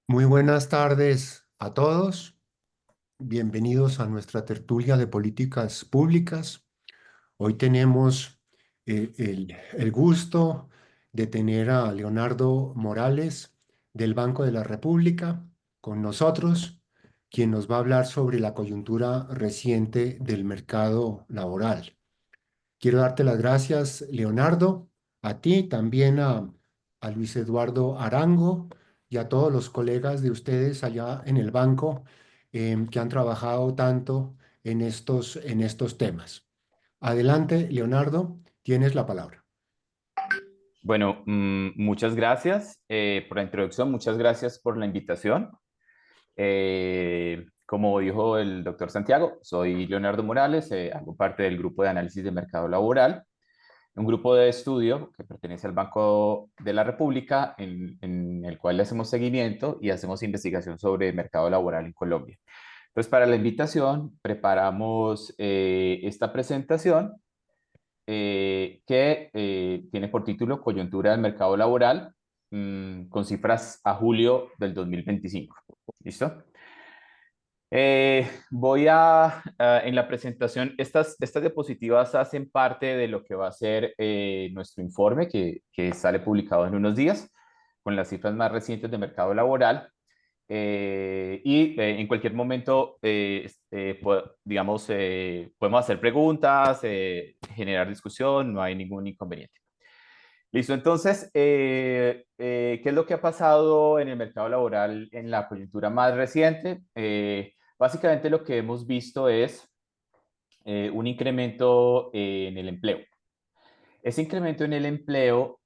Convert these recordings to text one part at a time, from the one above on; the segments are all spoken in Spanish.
Muy buenas tardes a todos. Bienvenidos a nuestra tertulia de políticas públicas. Hoy tenemos el gusto de tener a Leonardo Morales del Banco de la República con nosotros, quien nos va a hablar sobre la coyuntura reciente del mercado laboral. Quiero darte las gracias, Leonardo, a ti, también a Luis Eduardo Arango y a todos los colegas de ustedes allá en el banco que han trabajado tanto en estos temas. Adelante, Leonardo, tienes la palabra. Bueno, muchas gracias por la introducción, muchas gracias por la invitación. Como dijo el doctor Santiago, soy Leonardo Morales, hago parte del grupo de análisis de mercado laboral, un grupo de estudio que pertenece al Banco de la República, en el cual le hacemos seguimiento y hacemos investigación sobre el mercado laboral en Colombia. Entonces, para la invitación, preparamos esta presentación que tiene por título Coyuntura del mercado laboral, con cifras a julio del 2025. ¿Listo? En la presentación, estas diapositivas hacen parte de lo que va a ser nuestro informe que sale publicado en unos días, con las cifras más recientes de mercado laboral. En cualquier momento, digamos, podemos hacer preguntas, generar discusión, no hay ningún inconveniente. Listo, entonces, ¿qué es lo que ha pasado en el mercado laboral en la coyuntura más reciente? Básicamente lo que hemos visto es un incremento en el empleo. Ese incremento en el empleo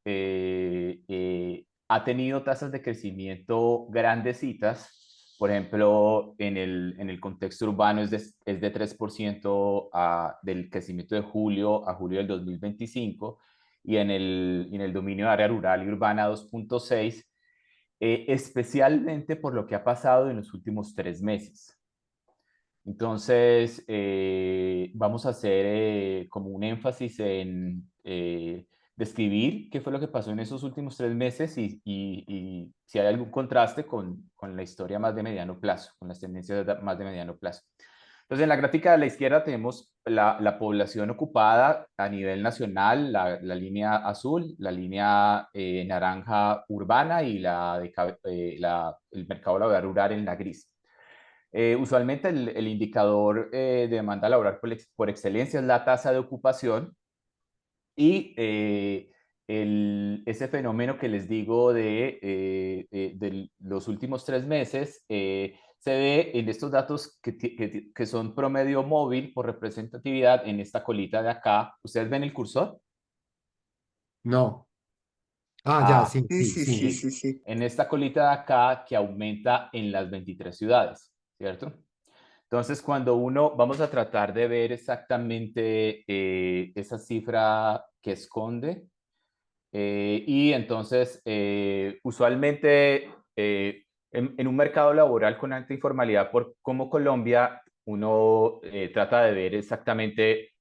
ha tenido tasas de crecimiento grandecitas. Por ejemplo, en el contexto urbano es de 3% del crecimiento de julio a julio del 2025 y en el dominio de área rural y urbana 2,6, especialmente por lo que ha pasado en los últimos 3 meses. Entonces, vamos a hacer como un énfasis en describir qué fue lo que pasó en esos últimos 3 meses y si hay algún contraste con la historia más de mediano plazo, con las tendencias más de mediano plazo. Entonces, en la gráfica de la izquierda tenemos la población ocupada a nivel nacional, la línea azul, la línea naranja urbana y el mercado laboral rural en la gris. Usualmente el indicador de demanda laboral por excelencia es la tasa de ocupación y ese fenómeno que les digo de los últimos 3 meses se ve en estos datos que son promedio móvil por representatividad en esta colita de acá. ¿Ustedes ven el cursor? No. Ah, ya, Ah, sí, Sí, sí, sí, sí. sí, sí, sí. en esta colita de acá que aumenta en las 23 ciudades, ¿cierto? Entonces, cuando vamos a tratar de ver exactamente esa cifra que esconde, y entonces, usualmente, en un mercado laboral con alta informalidad como Colombia, uno trata de ver exactamente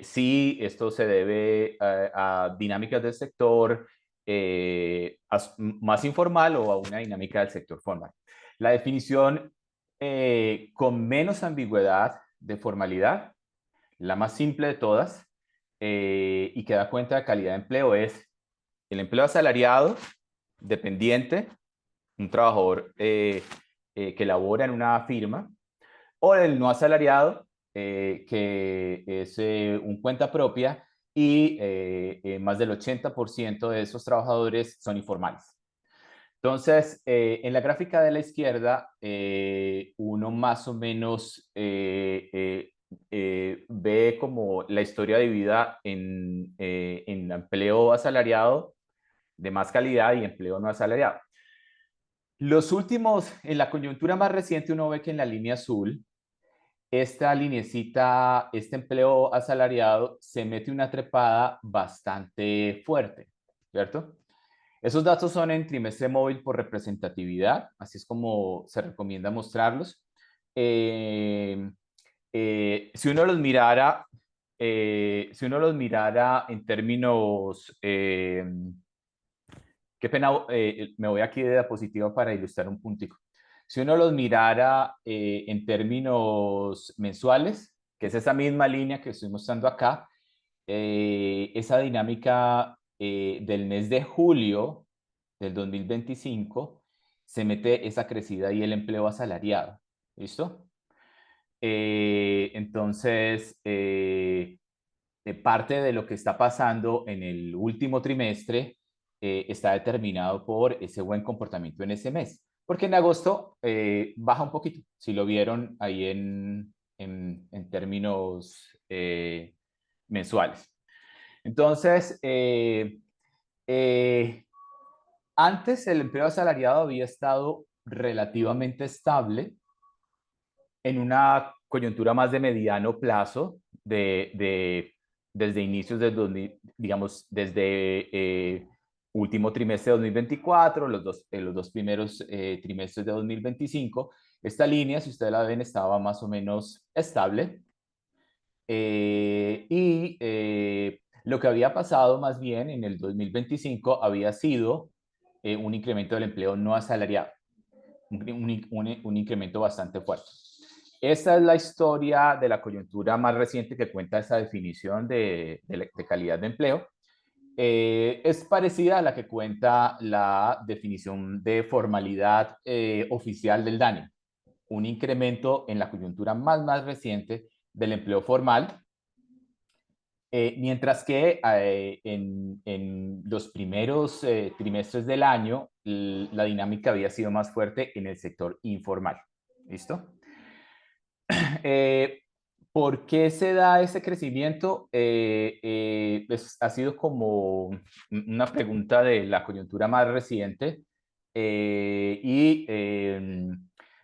si esto se debe a dinámicas del sector más informal o a una dinámica del sector formal. La definición con menos ambigüedad de formalidad, la más simple de todas, y que da cuenta de calidad de empleo es el empleo asalariado, dependiente, un trabajador que labora en una firma, o el no asalariado, que es un cuenta propia y más del 80% de esos trabajadores son informales. Entonces, en la gráfica de la izquierda, uno más o menos ve como la historia de vida en empleo asalariado de más calidad y empleo no asalariado. Los últimos, en la coyuntura más reciente, uno ve que en la línea azul, esta linecita, este empleo asalariado, se mete una trepada bastante fuerte, ¿cierto? Esos datos son en trimestre móvil por representatividad, así es como se recomienda mostrarlos. Eh, si uno los mirara, si uno los mirara en términos Qué pena, me voy aquí de diapositiva para ilustrar un puntico. Si uno los mirara en términos mensuales, que es esa misma línea que estoy mostrando acá, esa dinámica del mes de julio del 2025 se mete esa crecida y el empleo asalariado. ¿Listo? Entonces, parte de lo que está pasando en el último trimestre está determinado por ese buen comportamiento en ese mes. Porque en agosto baja un poquito, si lo vieron ahí en términos mensuales. Entonces, antes el empleo asalariado había estado relativamente estable en una coyuntura más de mediano plazo, desde inicios del 2000, digamos, desde último trimestre de 2024, los dos primeros trimestres de 2025. Esta línea, si ustedes la ven, estaba más o menos estable. Lo que había pasado más bien en el 2025 había sido un incremento del empleo no asalariado, un incremento bastante fuerte. Esta es la historia de la coyuntura más reciente que cuenta esa definición de calidad de empleo. Es parecida a la que cuenta la definición de formalidad oficial del DANE, un incremento en la coyuntura más reciente del empleo formal, mientras que en los primeros trimestres del año la dinámica había sido más fuerte en el sector informal. ¿Listo? Eh, ¿Por qué se da ese crecimiento? Pues ha sido como una pregunta de la coyuntura más reciente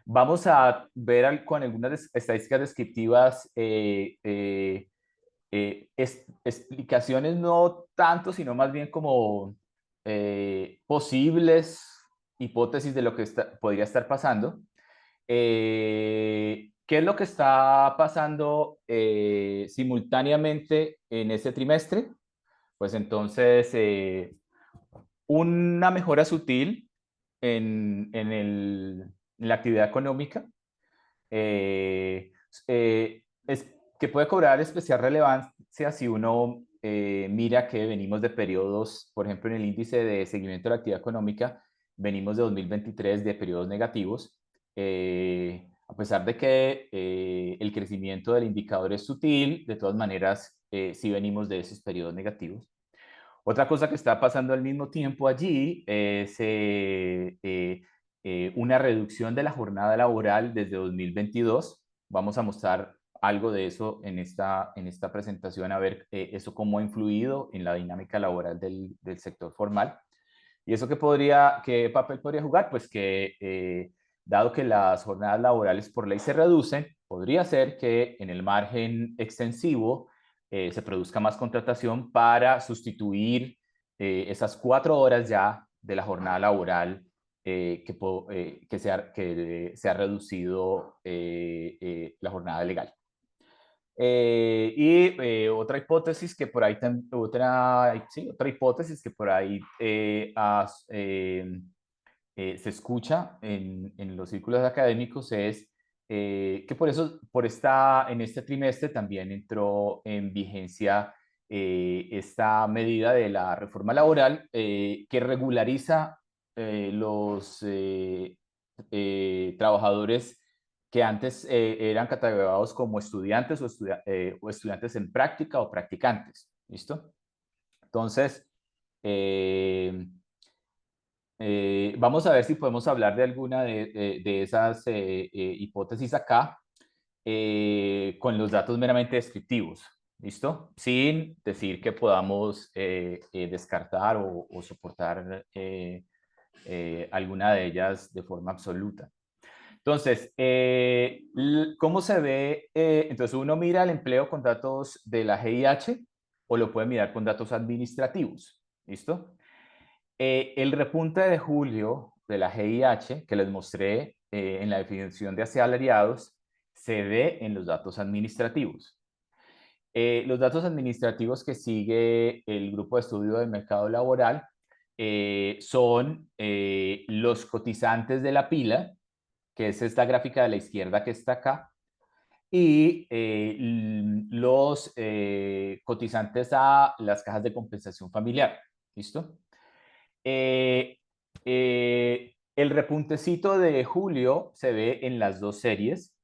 vamos a ver con algunas estadísticas descriptivas explicaciones no tanto, sino más bien como posibles hipótesis de lo que podría estar pasando. ¿Qué es lo que está pasando simultáneamente en ese trimestre? Pues entonces, una mejora sutil en la actividad económica, eh, es, que puede cobrar especial relevancia si uno mira que venimos de periodos, por ejemplo, en el índice de seguimiento de la actividad económica, venimos de 2023 de periodos negativos. A pesar de que el crecimiento del indicador es sutil, de todas maneras, sí venimos de esos periodos negativos. Otra cosa que está pasando al mismo tiempo allí es una reducción de la jornada laboral desde 2022. Vamos a mostrar algo de eso en esta presentación, a ver eso cómo ha influido en la dinámica laboral del sector formal. ¿Y eso qué papel podría jugar? Pues que dado que las jornadas laborales por ley se reducen, podría ser que en el margen extensivo se produzca más contratación para sustituir esas 4 horas ya de la jornada laboral que se ha reducido la jornada legal. Otra hipótesis que por ahí, otra hipótesis que por ahí se escucha en los círculos académicos es que en este trimestre también entró en vigencia esta medida de la reforma laboral que regulariza los trabajadores que antes eran catalogados como estudiantes o estudiantes en práctica o practicantes. ¿Listo? Entonces, vamos a ver si podemos hablar de alguna de esas hipótesis acá con los datos meramente descriptivos. ¿Listo? Sin decir que podamos descartar o soportar alguna de ellas de forma absoluta. Entonces, ¿cómo se ve? Entonces, uno mira el empleo con datos de la GIH o lo puede mirar con datos administrativos. ¿Listo? El repunte de julio de la GIH que les mostré en la definición de asalariados se ve en los datos administrativos. Los datos administrativos que sigue el grupo de estudio del mercado laboral son los cotizantes de la pila, que es esta gráfica de la izquierda que está acá, y los cotizantes a las cajas de compensación familiar. ¿Listo? Eh, el repuntecito de julio se ve en las dos series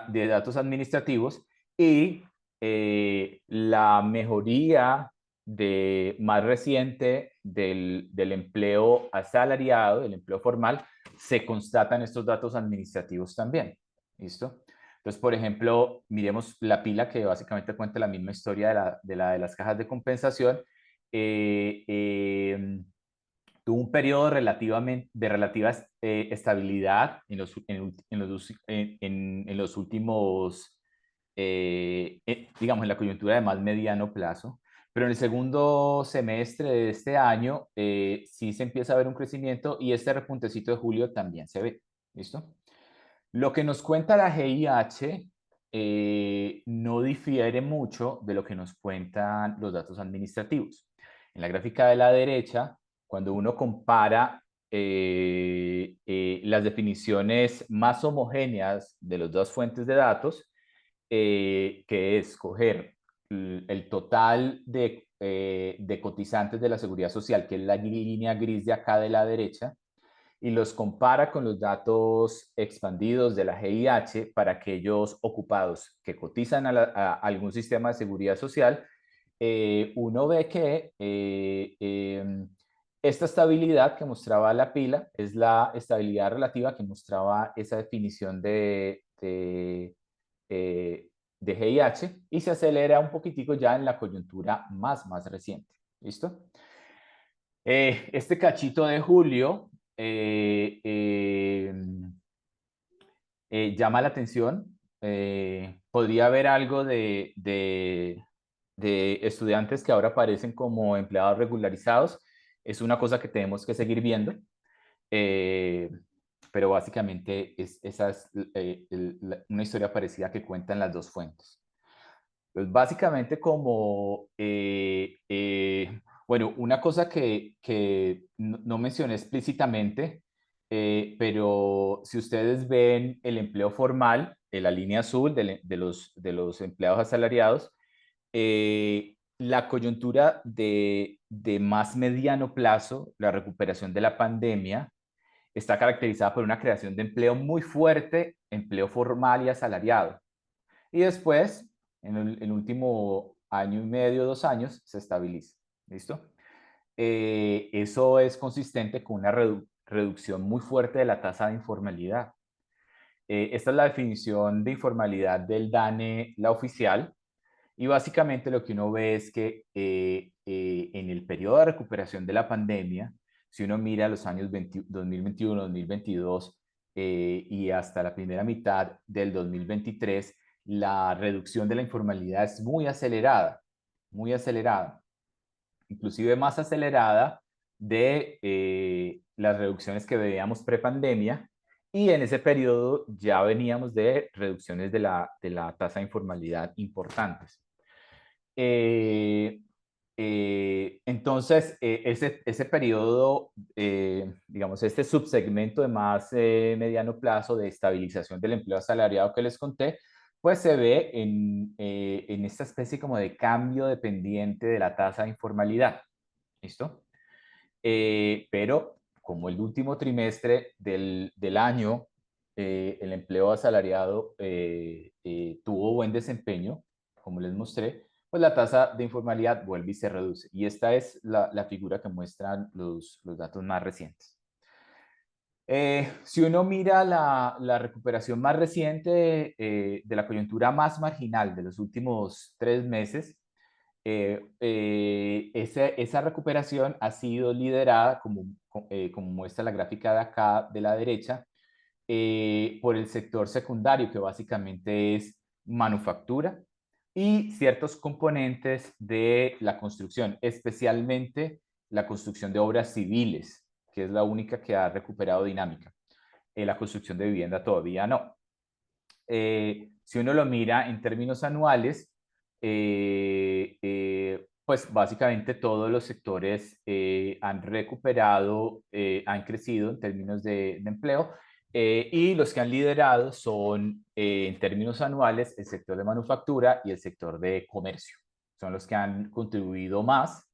de datos administrativos y la mejoría más reciente del empleo asalariado, del empleo formal, se constata en estos datos administrativos también. ¿Listo? Entonces, por ejemplo, miremos la pila que básicamente cuenta la misma historia de las cajas de compensación. Eh, eh, Tuvo un periodo de relativa estabilidad en los últimos, digamos, en la coyuntura de más mediano plazo, pero en el segundo semestre de este año sí se empieza a ver un crecimiento y este repuntecito de julio también se ve. ¿Listo? Lo que nos cuenta la GIH no difiere mucho de lo que nos cuentan los datos administrativos. En la gráfica de la derecha, cuando uno compara las definiciones más homogéneas de las dos fuentes de datos, que es coger el total de cotizantes de la seguridad social, que es la línea gris de acá de la derecha, y los compara con los datos expandidos de la GIH para aquellos ocupados que cotizan a algún sistema de seguridad social, uno ve que esta estabilidad que mostraba la pila es la estabilidad relativa que mostraba esa definición de GIH y se acelera un poquitico ya en la coyuntura más reciente. ¿Listo? Este cachito de julio llama la atención. Podría haber algo de estudiantes que ahora aparecen como empleados regularizados. Es una cosa que tenemos que seguir viendo. Eh, pero básicamente esa es una historia parecida que cuentan las dos fuentes. Pues básicamente como, bueno, una cosa que no mencioné explícitamente, pero si ustedes ven el empleo formal, en la línea azul de los empleados asalariados, la coyuntura de más mediano plazo, la recuperación de la pandemia, está caracterizada por una creación de empleo muy fuerte, empleo formal y asalariado. Y después, en el último año y medio, 2 años, se estabiliza. ¿Listo? Eso es consistente con una reducción muy fuerte de la tasa de informalidad. Esta es la definición de informalidad del DANE, la oficial, y básicamente lo que uno ve es que en el periodo de recuperación de la pandemia, si uno mira los años 2021, 2022 y hasta la primera mitad del 2023, la reducción de la informalidad es muy acelerada, inclusive más acelerada de las reducciones que veíamos prepandemia, y en ese periodo ya veníamos de reducciones de la tasa de informalidad importantes. Eh, entonces, ese periodo, digamos, este subsegmento de más mediano plazo de estabilización del empleo asalariado que les conté, pues se ve en esta especie como de cambio dependiente de la tasa de informalidad. ¿Listo? Pero como el último trimestre del año, el empleo asalariado tuvo buen desempeño, como les mostré, pues la tasa de informalidad vuelve y se reduce. Y esta es la figura que muestran los datos más recientes. Si uno mira la recuperación más reciente de la coyuntura más marginal de los últimos 3 meses, esa recuperación ha sido liderada, como muestra la gráfica de acá de la derecha, por el sector secundario, que básicamente es manufactura y ciertos componentes de la construcción, especialmente la construcción de obras civiles, que es la única que ha recuperado dinámica. La construcción de vivienda todavía no. Si uno lo mira en términos anuales, pues básicamente todos los sectores han recuperado, han crecido en términos de empleo, y los que han liderado son, en términos anuales, el sector de manufactura y el sector de comercio. Son los que han contribuido más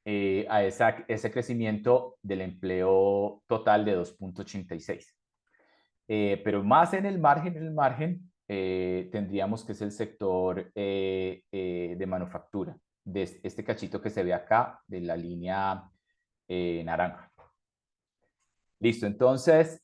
a ese crecimiento del empleo total de 2,86. Pero más en el margen, tendríamos que es el sector de manufactura, de este cachito que se ve acá, de la línea naranja. Listo, entonces,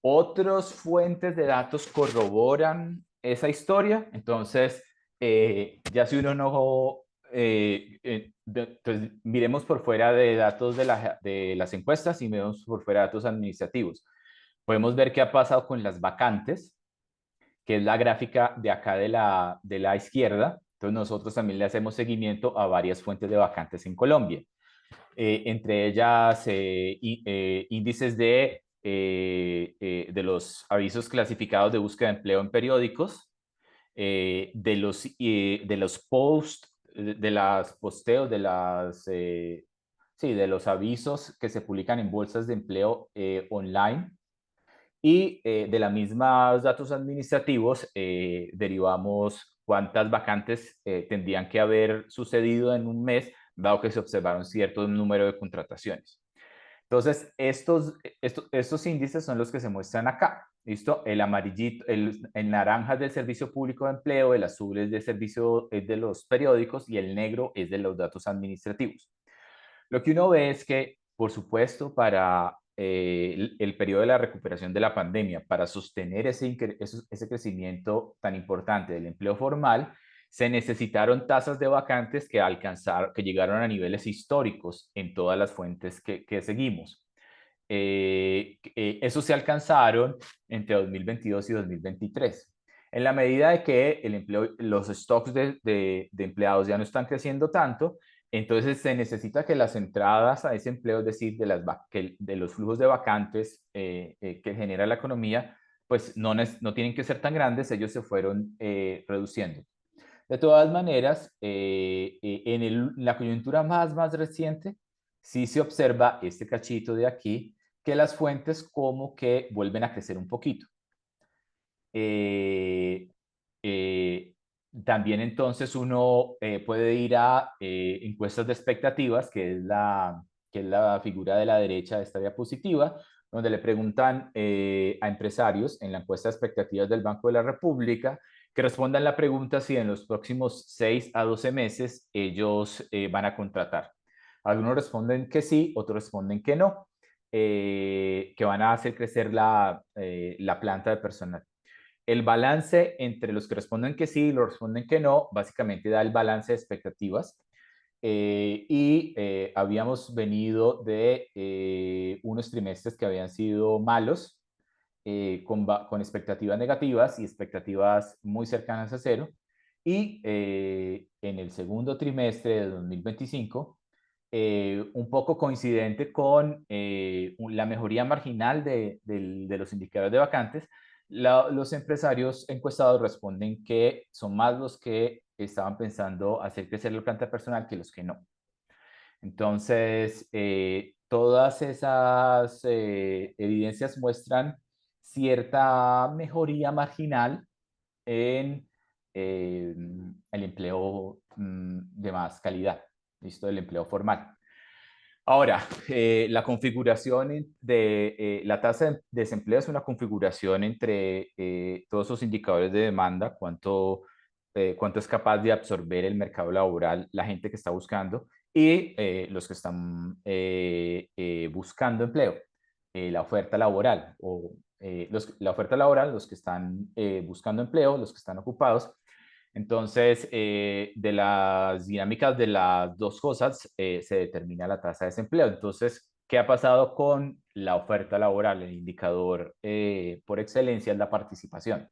otras fuentes de datos corroboran esa historia. Entonces, ya si uno no, entonces, miremos por fuera de datos de las encuestas y miremos por fuera de datos administrativos. Podemos ver qué ha pasado con las vacantes, que es la gráfica de acá de la izquierda. Entonces, nosotros también le hacemos seguimiento a varias fuentes de vacantes en Colombia. Entre ellas índices de los avisos clasificados de búsqueda de empleo en periódicos, de los posts, de las posteos, sí, de los avisos que se publican en bolsas de empleo online, y de los mismos datos administrativos derivamos cuántas vacantes tendrían que haber sucedido en un mes, dado que se observaron cierto número de contrataciones. Entonces, estos índices son los que se muestran acá. ¿Listo? El amarillito, el naranja es del Servicio Público de Empleo, el azul es de servicio, es de los periódicos y el negro es de los datos administrativos. Lo que uno ve es que, por supuesto, para el periodo de la recuperación de la pandemia, para sostener ese crecimiento tan importante del empleo formal, se necesitaron tasas de vacantes que llegaron a niveles históricos en todas las fuentes que seguimos. Eso se alcanzaron entre 2022 y 2023. En la medida de que los stocks de empleados ya no están creciendo tanto, entonces se necesita que las entradas a ese empleo, es decir, de los flujos de vacantes que genera la economía, pues no tienen que ser tan grandes, ellos se fueron reduciendo. De todas maneras, en la coyuntura más reciente, sí se observa este cachito de aquí, que las fuentes como que vuelven a crecer un poquito. Eh, eh, También entonces uno puede ir a encuestas de expectativas, que es la figura de la derecha de esta diapositiva, donde le preguntan a empresarios en la encuesta de expectativas del Banco de la República que respondan la pregunta si en los próximos 6 a 12 meses ellos van a contratar. Algunos responden que sí, otros responden que no, que van a hacer crecer la planta de personal. El balance entre los que responden que sí y los que responden que no, básicamente da el balance de expectativas. Habíamos venido de unos trimestres que habían sido malos, con expectativas negativas y expectativas muy cercanas a cero. Y en el segundo trimestre de 2025, un poco coincidente con la mejoría marginal de los indicadores de vacantes, los empresarios encuestados responden que son más los que estaban pensando hacer crecer la planta personal que los que no. Entonces, todas esas evidencias muestran cierta mejoría marginal en el empleo de más calidad, ¿listo? El empleo formal. Ahora, la configuración de la tasa de desempleo es una configuración entre todos esos indicadores de demanda, cuánto es capaz de absorber el mercado laboral, la gente que está buscando y los que están buscando empleo, la oferta laboral la oferta laboral, los que están buscando empleo, los que están ocupados. Entonces, de las dinámicas de las dos cosas se determina la tasa de desempleo. Entonces, ¿qué ha pasado con la oferta laboral? El indicador por excelencia es la participación.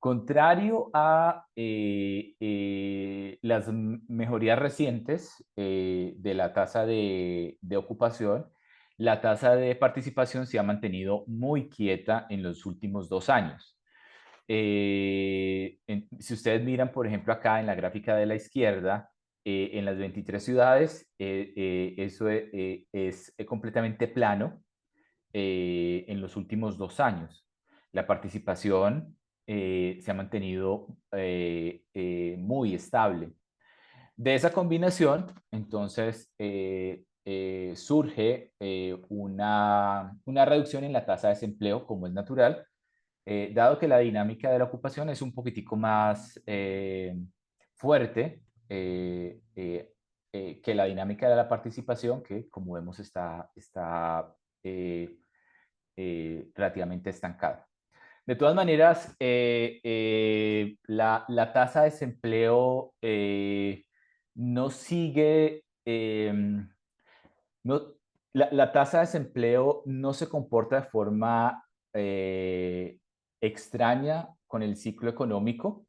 Contrario a las mejorías recientes de la tasa de ocupación, la tasa de participación se ha mantenido muy quieta en los últimos 2 años. Si ustedes miran, por ejemplo, acá en la gráfica de la izquierda, en las 23 ciudades, eso es completamente plano en los últimos 2 años. La participación se ha mantenido muy estable. De esa combinación, entonces, surge una reducción en la tasa de desempleo, como es natural, dado que la dinámica de la ocupación es un poquitico más fuerte que la dinámica de la participación, que como vemos está eh, relativamente estancada. De todas maneras, la tasa de desempleo no sigue, no, la tasa de desempleo no se comporta de forma eh, extraña con el ciclo económico,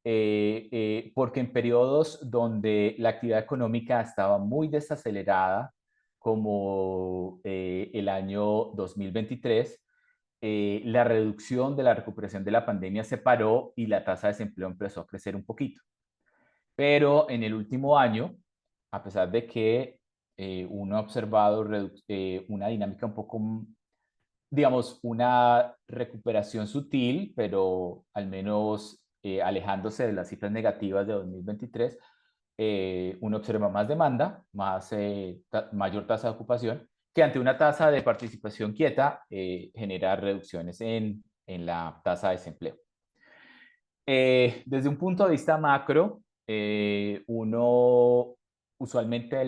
porque en periodos donde la actividad económica estaba muy desacelerada, como el año 2023, la reducción de la recuperación de la pandemia se paró y la tasa de desempleo empezó a crecer un poquito. Pero en el último año, a pesar de que uno ha observado una dinámica un poco, digamos, una recuperación sutil, pero al menos alejándose de las cifras negativas de 2023, uno observa más demanda, mayor tasa de ocupación, que ante una tasa de participación quieta genera reducciones en la tasa de desempleo. Desde un punto de vista macro, uno usualmente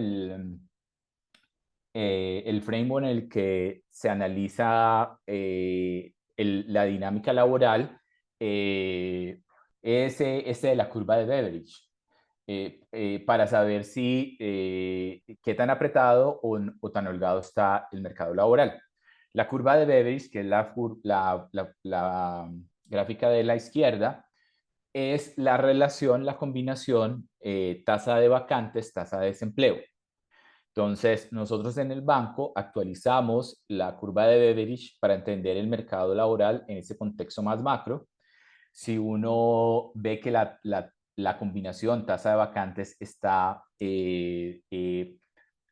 el framework en el que se analiza la dinámica laboral es este de la curva de Beveridge, para saber si qué tan apretado o tan holgado está el mercado laboral. La curva de Beveridge, que es la gráfica de la izquierda, es la relación, la combinación tasa de vacantes, tasa de desempleo. Entonces, nosotros en el banco actualizamos la curva de Beveridge para entender el mercado laboral en ese contexto más macro. Si uno ve que la combinación tasa de vacantes está en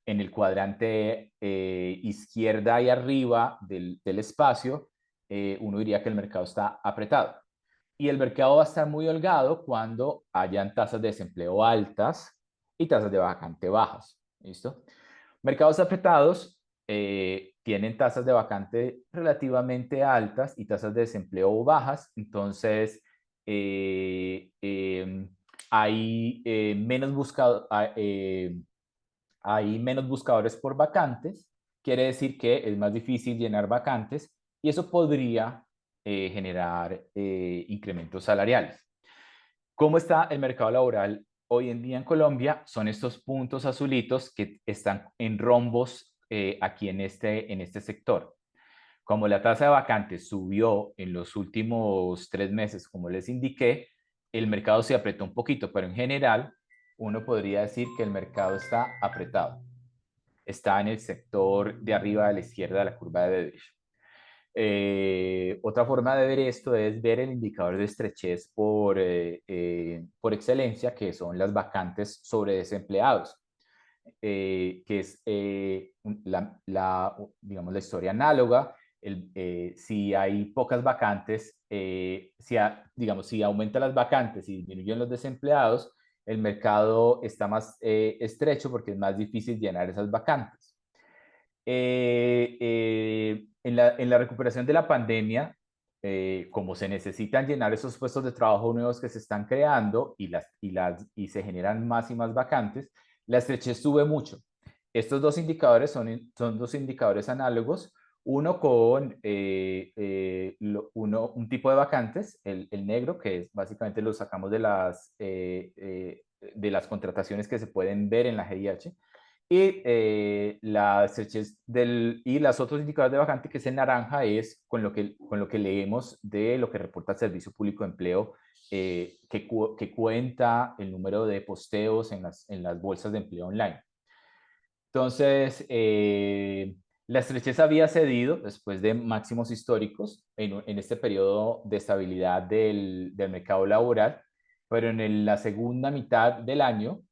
el cuadrante izquierda y arriba del espacio, uno diría que el mercado está apretado. Y el mercado va a estar muy holgado cuando hayan tasas de desempleo altas y tasas de vacante bajas. ¿Listo? Mercados apretados tienen tasas de vacante relativamente altas y tasas de desempleo bajas, entonces hay, hay menos buscadores por vacantes, quiere decir que es más difícil llenar vacantes y eso podría generar incrementos salariales. ¿Cómo está el mercado laboral hoy en día en Colombia? Son estos puntos azulitos que están en rombos aquí en este sector. Como la tasa de vacantes subió en los últimos 3 meses, como les indiqué, el mercado se apretó un poquito, pero en general uno podría decir que el mercado está apretado. Está en el sector de arriba de la izquierda de la curva de Beveridge. Otra forma de ver esto es ver el indicador de estrechez por excelencia, que son las vacantes sobre desempleados, que es digamos, la historia análoga. Si hay pocas vacantes, digamos, si aumentan las vacantes y disminuyen los desempleados, el mercado está más estrecho porque es más difícil llenar esas vacantes. En la recuperación de la pandemia, como se necesitan llenar esos puestos de trabajo nuevos que se están creando y se generan más y más vacantes, la estrechez sube mucho. Estos dos indicadores son dos indicadores análogos, uno con un tipo de vacantes, el negro, que es básicamente lo sacamos de las contrataciones que se pueden ver en la GIH, y la estrechez y los otros indicadores de vacante, que es en naranja, es con lo que leemos de lo que reporta el Servicio Público de Empleo, que cuenta el número de posteos en las bolsas de empleo online. Entonces, La estrechez había cedido después de máximos históricos en este periodo de estabilidad del mercado laboral, pero en la segunda mitad del año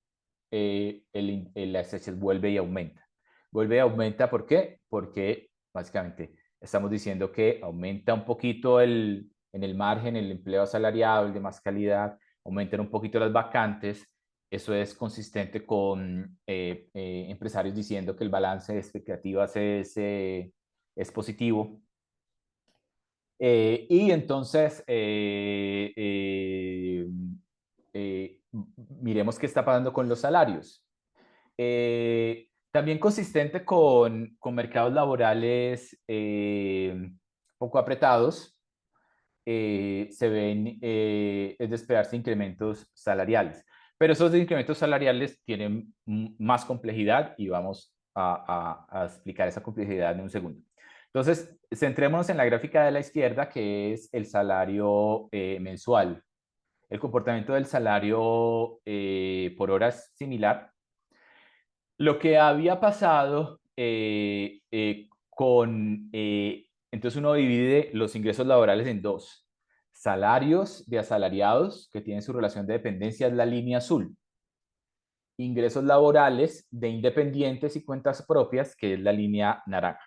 la estrechez vuelve y aumenta. Vuelve y aumenta, ¿por qué? Porque básicamente estamos diciendo que aumenta un poquito en el margen el empleo asalariado, el de más calidad, aumentan un poquito las vacantes. Eso es consistente con empresarios diciendo que el balance de expectativas es positivo. Y entonces, miremos qué está pasando con los salarios. También consistente con mercados laborales poco apretados, se ven, es de esperarse incrementos salariales. Pero esos incrementos salariales tienen más complejidad y vamos a explicar esa complejidad en un segundo. Entonces, centrémonos en la gráfica de la izquierda, que es el salario mensual. El comportamiento del salario por hora es similar. Lo que había pasado entonces uno divide los ingresos laborales en dos. Salarios de asalariados, que tienen su relación de dependencia, es la línea azul. Ingresos laborales de independientes y cuentas propias, que es la línea naranja.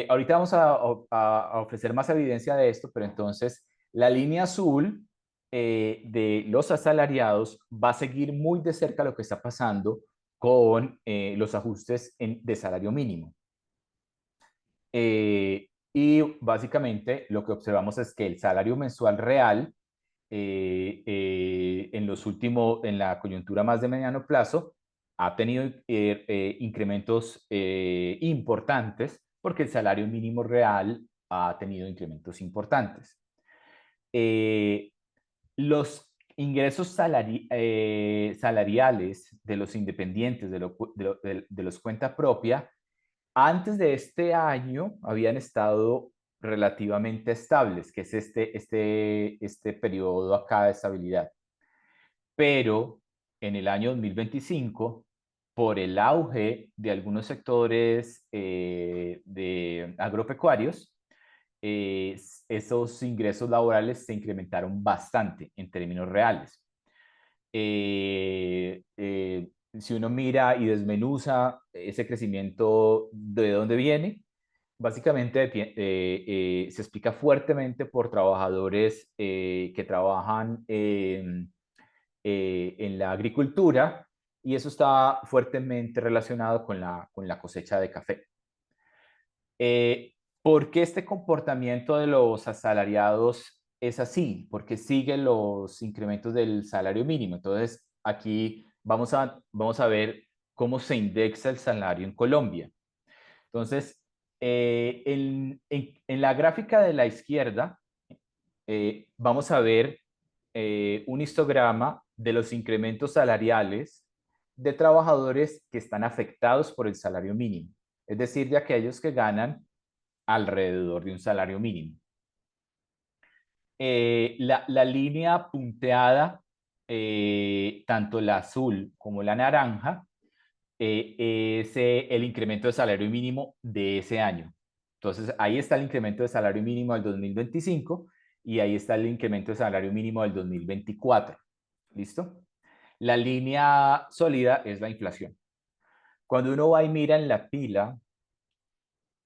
Ahorita vamos a ofrecer más evidencia de esto, pero entonces la línea azul de los asalariados va a seguir muy de cerca lo que está pasando con los ajustes de salario mínimo. Y básicamente lo que observamos es que el salario mensual real en la coyuntura más de mediano plazo, ha tenido incrementos importantes porque el salario mínimo real ha tenido incrementos importantes. Los ingresos salariales de los independientes, de los cuenta propia, antes de este año habían estado relativamente estables, que es este periodo acá de estabilidad. Pero en el año 2025, por el auge de algunos sectores de agropecuarios, esos ingresos laborales se incrementaron bastante en términos reales. Si uno mira y desmenuza ese crecimiento, ¿de dónde viene? Básicamente se explica fuertemente por trabajadores que trabajan en la agricultura, y eso está fuertemente relacionado con la cosecha de café. ¿Por qué este comportamiento de los asalariados es así? Porque sigue los incrementos del salario mínimo. Entonces, aquí vamos a ver cómo se indexa el salario en Colombia. Entonces, en la gráfica de la izquierda, vamos a ver un histograma de los incrementos salariales de trabajadores que están afectados por el salario mínimo, es decir, de aquellos que ganan alrededor de un salario mínimo. La línea punteada, tanto la azul como la naranja, es el incremento de salario mínimo de ese año. Entonces, ahí está el incremento de salario mínimo del 2025 y ahí está el incremento de salario mínimo del 2024. ¿Listo? La línea sólida es la inflación. Cuando uno va y mira en la pila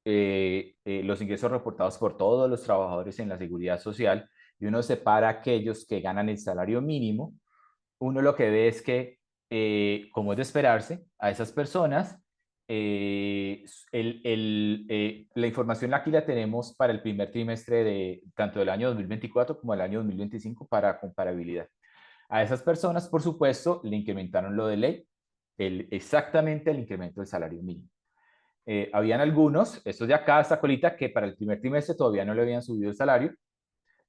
los ingresos reportados por todos los trabajadores en la seguridad social y uno separa aquellos que ganan el salario mínimo, uno lo que ve es que, como es de esperarse, a esas personas, la información aquí la tenemos para el primer trimestre tanto del año 2024 como del año 2025 para comparabilidad. A esas personas, por supuesto, le incrementaron lo de ley, exactamente el incremento del salario mínimo. Habían algunos, estos de acá, esta colita, que para el primer trimestre todavía no le habían subido el salario,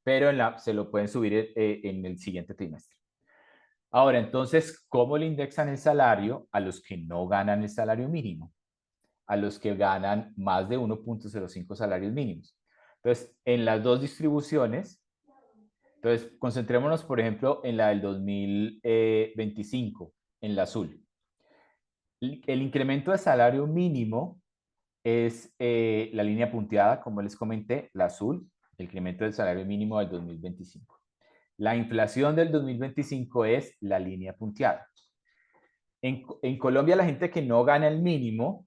pero se lo pueden subir en el siguiente trimestre. Ahora, entonces, ¿cómo le indexan el salario a los que no ganan el salario mínimo? A los que ganan más de 1.05 salarios mínimos. Entonces, en las dos distribuciones, entonces, concentrémonos, por ejemplo, en la del 2025, en la azul. el incremento de salario mínimo es la línea punteada, como les comenté, la azul, el incremento del salario mínimo del 2025. La inflación del 2025 es la línea punteada. En Colombia, la gente que no gana el mínimo,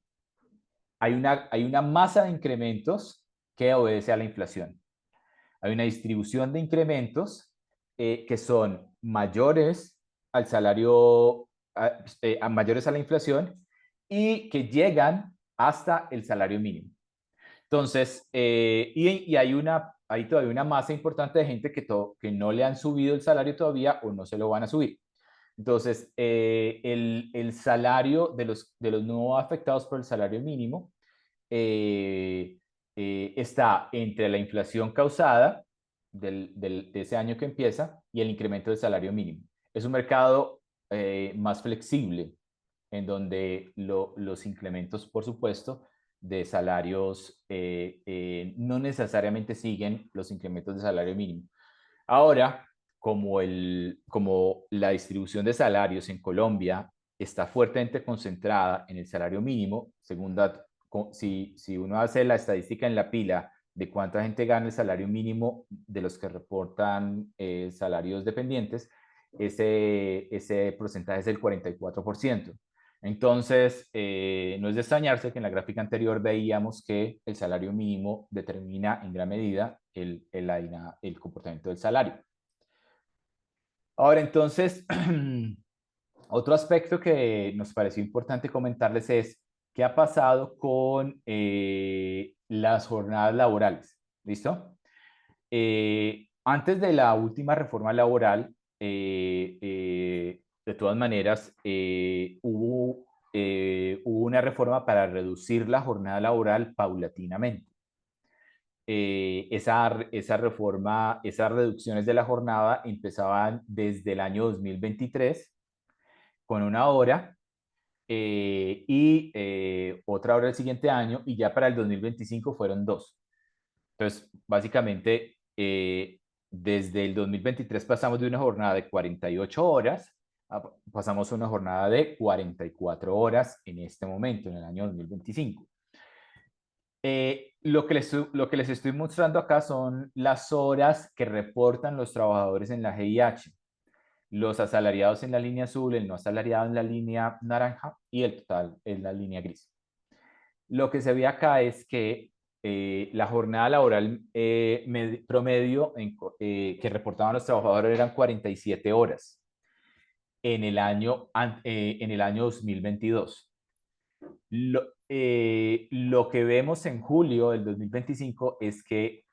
hay una masa de incrementos que obedece a la inflación. Hay una distribución de incrementos que son mayores al salario, mayores a la inflación y que llegan hasta el salario mínimo. Entonces, hay todavía una masa importante de gente que no le han subido el salario todavía o no se lo van a subir. Entonces, el salario de los no afectados por el salario mínimo eh, está entre la inflación causada de ese año que empieza y el incremento del salario mínimo. Es un mercado más flexible en donde los incrementos, por supuesto, de salarios no necesariamente siguen los incrementos de salario mínimo. Ahora, como la distribución de salarios en Colombia está fuertemente concentrada en el salario mínimo, si uno hace la estadística en la pila de cuánta gente gana el salario mínimo de los que reportan salarios dependientes, ese porcentaje es del 44%. Entonces, no es de extrañarse que en la gráfica anterior veíamos que el salario mínimo determina en gran medida el comportamiento del salario. Ahora, entonces, otro aspecto que nos pareció importante comentarles es qué ha pasado con las jornadas laborales. ¿Listo? Antes de la última reforma laboral, de todas maneras, hubo una reforma para reducir la jornada laboral paulatinamente. Esa reforma, esas reducciones de la jornada empezaban desde el año 2023 con una hora otra hora el siguiente año y ya para el 2025 fueron dos. Entonces, básicamente, desde el 2023 pasamos de una jornada de 48 horas, pasamos a una jornada de 44 horas en este momento, en el año 2025. Lo que les estoy mostrando acá son las horas que reportan los trabajadores en la GIH, los asalariados en la línea azul, el no asalariado en la línea naranja y el total en la línea gris. Lo que se ve acá es que la jornada laboral promedio que reportaban los trabajadores eran 47 horas en el año 2022. Lo que vemos en julio del 2025 es que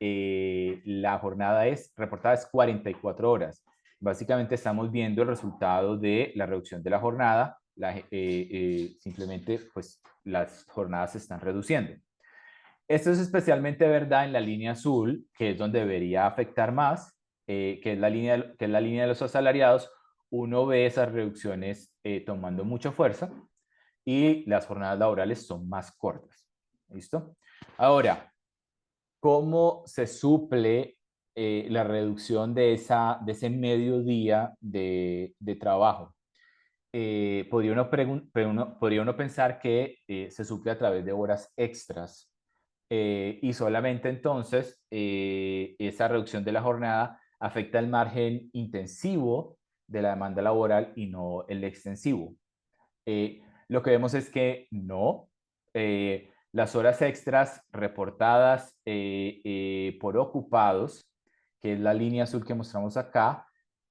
la jornada reportada es 44 horas. Básicamente estamos viendo el resultado de la reducción de la jornada. Simplemente, pues, las jornadas se están reduciendo. Esto es especialmente verdad en la línea azul, que es donde debería afectar más, que es la línea de los asalariados. Uno ve esas reducciones tomando mucha fuerza y las jornadas laborales son más cortas. ¿Listo? Ahora, ¿cómo se suple la reducción de ese mediodía de trabajo? Podría uno pensar que se suple a través de horas extras y solamente entonces esa reducción de la jornada afecta el margen intensivo de la demanda laboral y no el extensivo. Lo que vemos es que no. Las horas extras reportadas por ocupados, que es la línea azul que mostramos acá,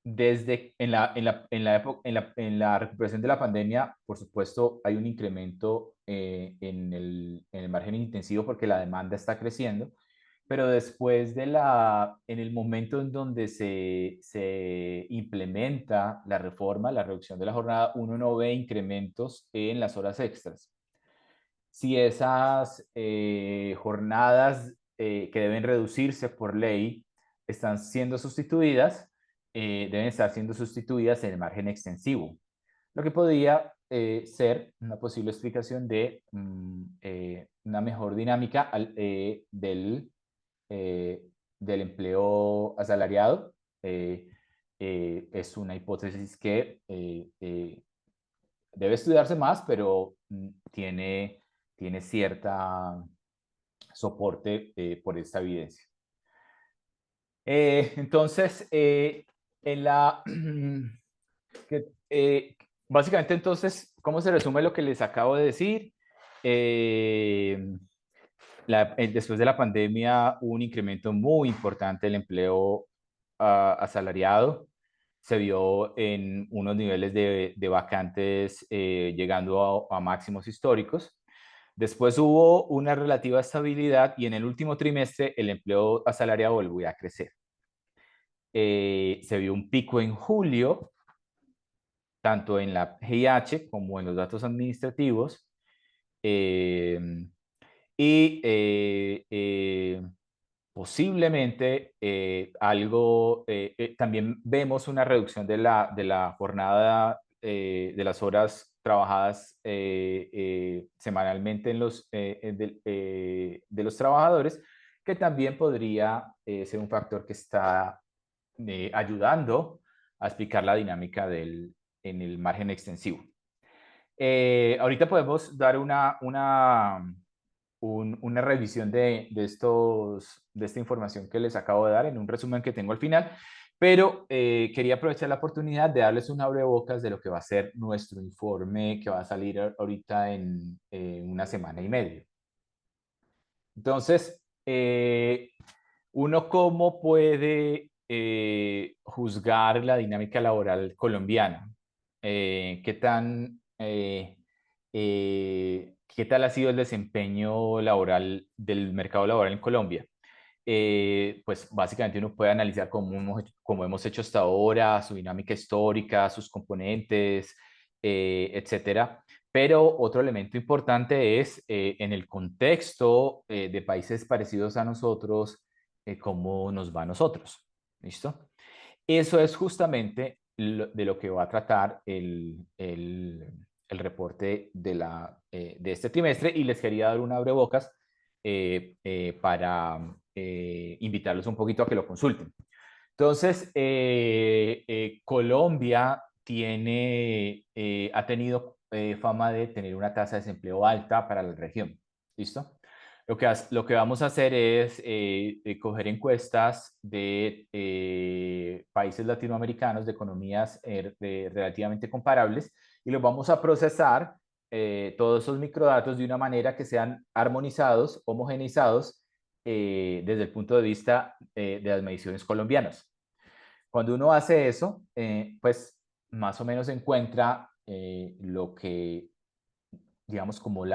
desde en la recuperación de la pandemia, por supuesto, hay un incremento en el margen intensivo porque la demanda está creciendo, pero después en el momento en donde se implementa la reforma, la reducción de la jornada, uno no ve incrementos en las horas extras. Si esas jornadas que deben reducirse por ley están siendo sustituidas, deben estar siendo sustituidas en el margen extensivo, lo que podría ser una posible explicación de una mejor dinámica eh, del empleo asalariado. Es una hipótesis que debe estudiarse más, pero tiene cierta soporte por esta evidencia. Entonces, en la, que, básicamente entonces, ¿cómo se resume lo que les acabo de decir? Eh, Después de la pandemia hubo un incremento muy importante del empleo asalariado. Se vio en unos niveles de vacantes llegando a máximos históricos. Después hubo una relativa estabilidad y en el último trimestre el empleo asalariado volvió a crecer. Se vio un pico en julio, tanto en la GIH como en los datos administrativos. Eh, y posiblemente también vemos una reducción de la jornada de las horas trabajadas semanalmente de los trabajadores, que también podría ser un factor que está ayudando a explicar la dinámica en el margen extensivo. Ahorita podemos dar una revisión de esta información que les acabo de dar en un resumen que tengo al final, pero quería aprovechar la oportunidad de darles un abrebocas de lo que va a ser nuestro informe que va a salir ahorita en una semana y media. Entonces, uno cómo puede juzgar la dinámica laboral colombiana. ¿Qué tal ha sido el desempeño laboral del mercado laboral en Colombia? Pues básicamente uno puede analizar cómo hemos hecho hasta ahora, su dinámica histórica, sus componentes, etcétera. Pero otro elemento importante es en el contexto de países parecidos a nosotros, cómo nos va a nosotros. ¿Listo? Eso es justamente de lo que va a tratar el reporte de este trimestre y les quería dar un abrebocas para invitarlos un poquito a que lo consulten. Entonces, Colombia ha tenido fama de tener una tasa de desempleo alta para la región. ¿Listo? Lo que vamos a hacer es coger encuestas de países latinoamericanos, de economías relativamente comparables, y los vamos a procesar todos esos microdatos de una manera que sean armonizados, homogeneizados, desde el punto de vista de las mediciones colombianas. Cuando uno hace eso, pues más o menos encuentra lo que, digamos, como el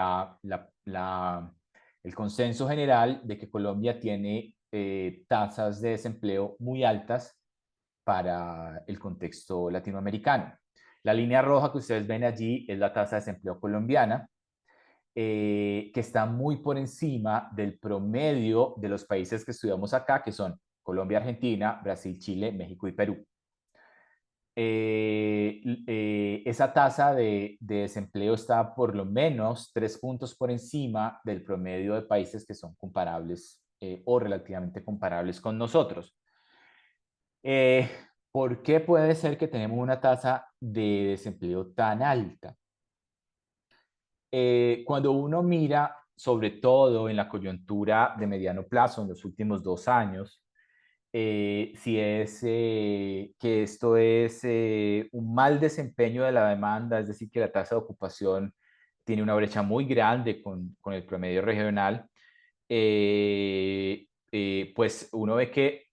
consenso general de que Colombia tiene tasas de desempleo muy altas para el contexto latinoamericano. La línea roja que ustedes ven allí es la tasa de desempleo colombiana, que está muy por encima del promedio de los países que estudiamos acá, que son Colombia, Argentina, Brasil, Chile, México y Perú. Esa tasa de desempleo está por lo menos 3 puntos por encima del promedio de países que son comparables o relativamente comparables con nosotros. Eh, ¿Por qué puede ser que tenemos una tasa de desempleo tan alta? Cuando uno mira, sobre todo en la coyuntura de mediano plazo, en los últimos 2 años, si es que esto es un mal desempeño de la demanda, es decir, que la tasa de ocupación tiene una brecha muy grande con el promedio regional, pues uno ve que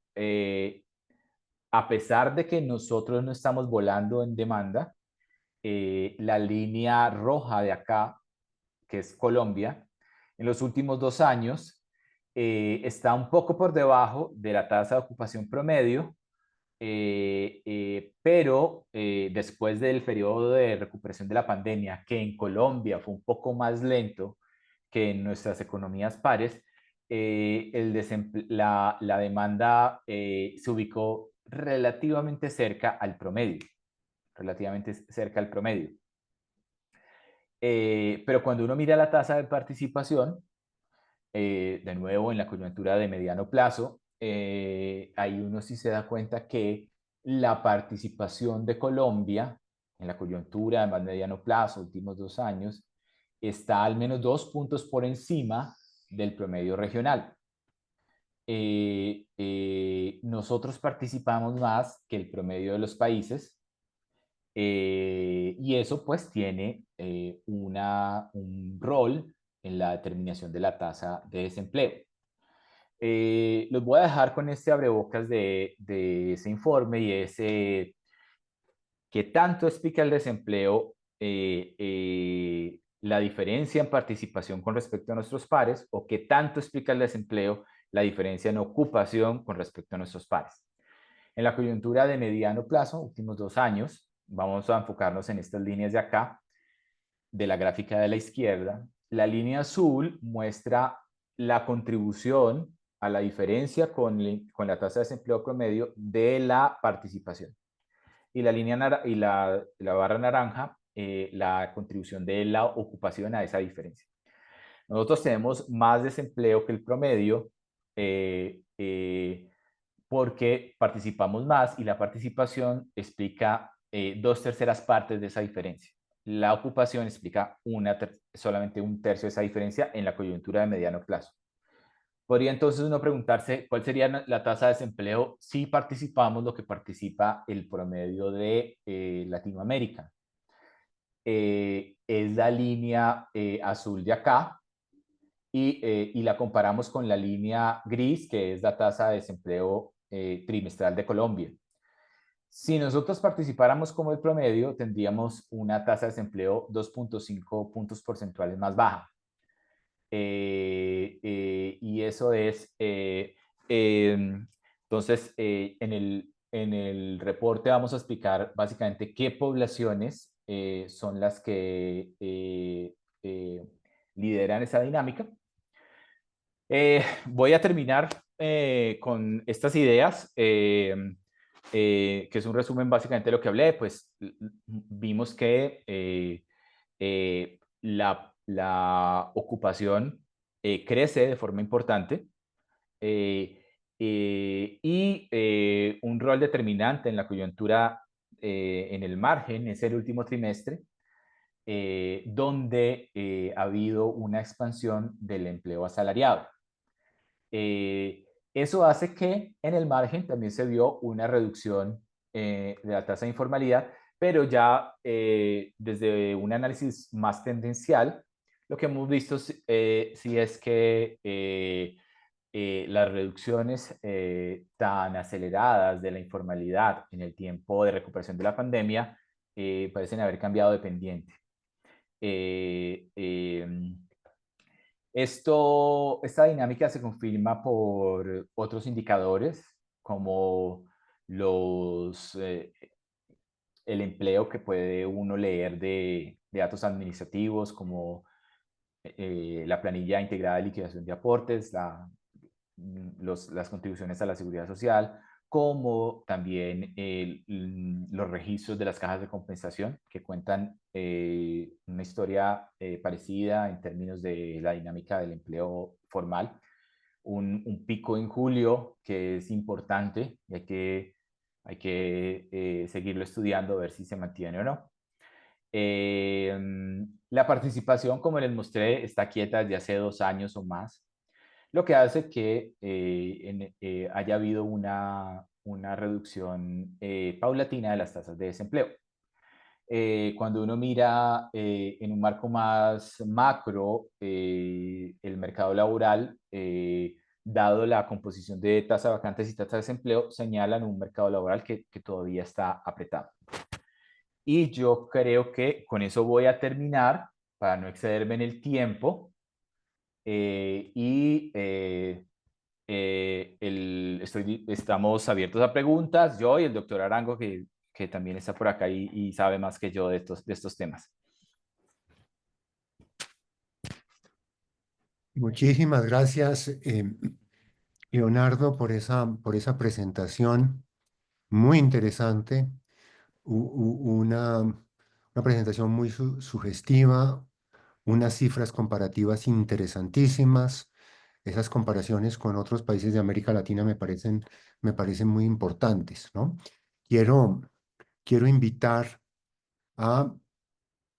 a pesar de que nosotros no estamos volando en demanda, la línea roja de acá, que es Colombia, en los últimos 2 años está un poco por debajo de la tasa de ocupación promedio, pero después del periodo de recuperación de la pandemia, que en Colombia fue un poco más lento que en nuestras economías pares, la demanda se ubicó relativamente cerca al promedio, relativamente cerca al promedio. Pero cuando uno mira la tasa de participación, de nuevo en la coyuntura de mediano plazo, ahí uno sí se da cuenta que la participación de Colombia en la coyuntura de más mediano plazo, últimos 2 años, está al menos 2 puntos por encima del promedio regional. Nosotros participamos más que el promedio de los países, y eso pues tiene un rol en la determinación de la tasa de desempleo. Los voy a dejar con este abrebocas de ese informe, y es qué tanto explica el desempleo la diferencia en participación con respecto a nuestros pares, o qué tanto explica el desempleo la diferencia en ocupación con respecto a nuestros pares. En la coyuntura de mediano plazo, últimos 2 años, vamos a enfocarnos en estas líneas de acá, de la gráfica de la izquierda. La línea azul muestra la contribución a la diferencia con la tasa de desempleo promedio de la participación. Y la línea y la barra naranja, la contribución de la ocupación a esa diferencia. Nosotros tenemos más desempleo que el promedio, porque participamos más, y la participación explica 2/3 partes de esa diferencia. La ocupación explica solamente 1/3 de esa diferencia en la coyuntura de mediano plazo. Podría entonces uno preguntarse cuál sería la tasa de desempleo si participamos lo que participa el promedio de Latinoamérica. Es la línea azul de acá, y la comparamos con la línea gris, que es la tasa de desempleo trimestral de Colombia. Si nosotros participáramos como el promedio, tendríamos una tasa de desempleo 2.5 puntos porcentuales más baja. Y eso es, entonces, en el reporte vamos a explicar básicamente qué poblaciones son las que lideran esa dinámica. Voy a terminar con estas ideas, que es un resumen básicamente de lo que hablé. Pues vimos que la ocupación crece de forma importante, y un rol determinante en la coyuntura en el margen es el último trimestre, donde ha habido una expansión del empleo asalariado. Eso hace que en el margen también se vio una reducción de la tasa de informalidad, pero ya desde un análisis más tendencial, lo que hemos visto sí es que las reducciones tan aceleradas de la informalidad en el tiempo de recuperación de la pandemia parecen haber cambiado de pendiente. Eh, eh, esta dinámica se confirma por otros indicadores, como el empleo que puede uno leer de datos administrativos, como la planilla integrada de liquidación de aportes, las contribuciones a la seguridad social, como también los registros de las cajas de compensación, que cuentan una historia parecida en términos de la dinámica del empleo formal. Un pico en julio que es importante, y hay que seguirlo estudiando, a ver si se mantiene o no. La participación, como les mostré, está quieta desde hace 2 años o más, lo que hace que haya habido una reducción paulatina de las tasas de desempleo. Cuando uno mira en un marco más macro el mercado laboral, dado la composición de tasa de vacantes y tasa de desempleo, señalan un mercado laboral que todavía está apretado. Y yo creo que con eso voy a terminar para no excederme en el tiempo. Estamos abiertos a preguntas, yo y el doctor Arango, que también está por acá y sabe más que yo de estos temas. Muchísimas gracias, Leonardo, por esa presentación muy interesante, una presentación muy sugestiva, unas cifras comparativas interesantísimas. Esas comparaciones con otros países de América Latina me parecen muy importantes, ¿no? Quiero invitar a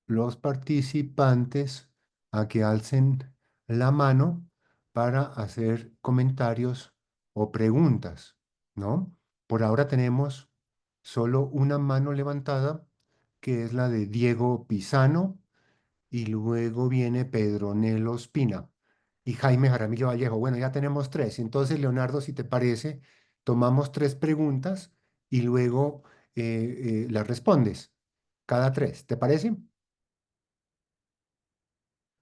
los participantes a que alcen la mano para hacer comentarios o preguntas, ¿no? Por ahora tenemos solo una mano levantada, que es la de Diego Pisano, y luego viene Pedro Nelo Espina y Jaime Jaramillo Vallejo. Bueno, ya tenemos tres. Entonces, Leonardo, si te parece, tomamos tres preguntas y luego las respondes. Cada tres, ¿te parece?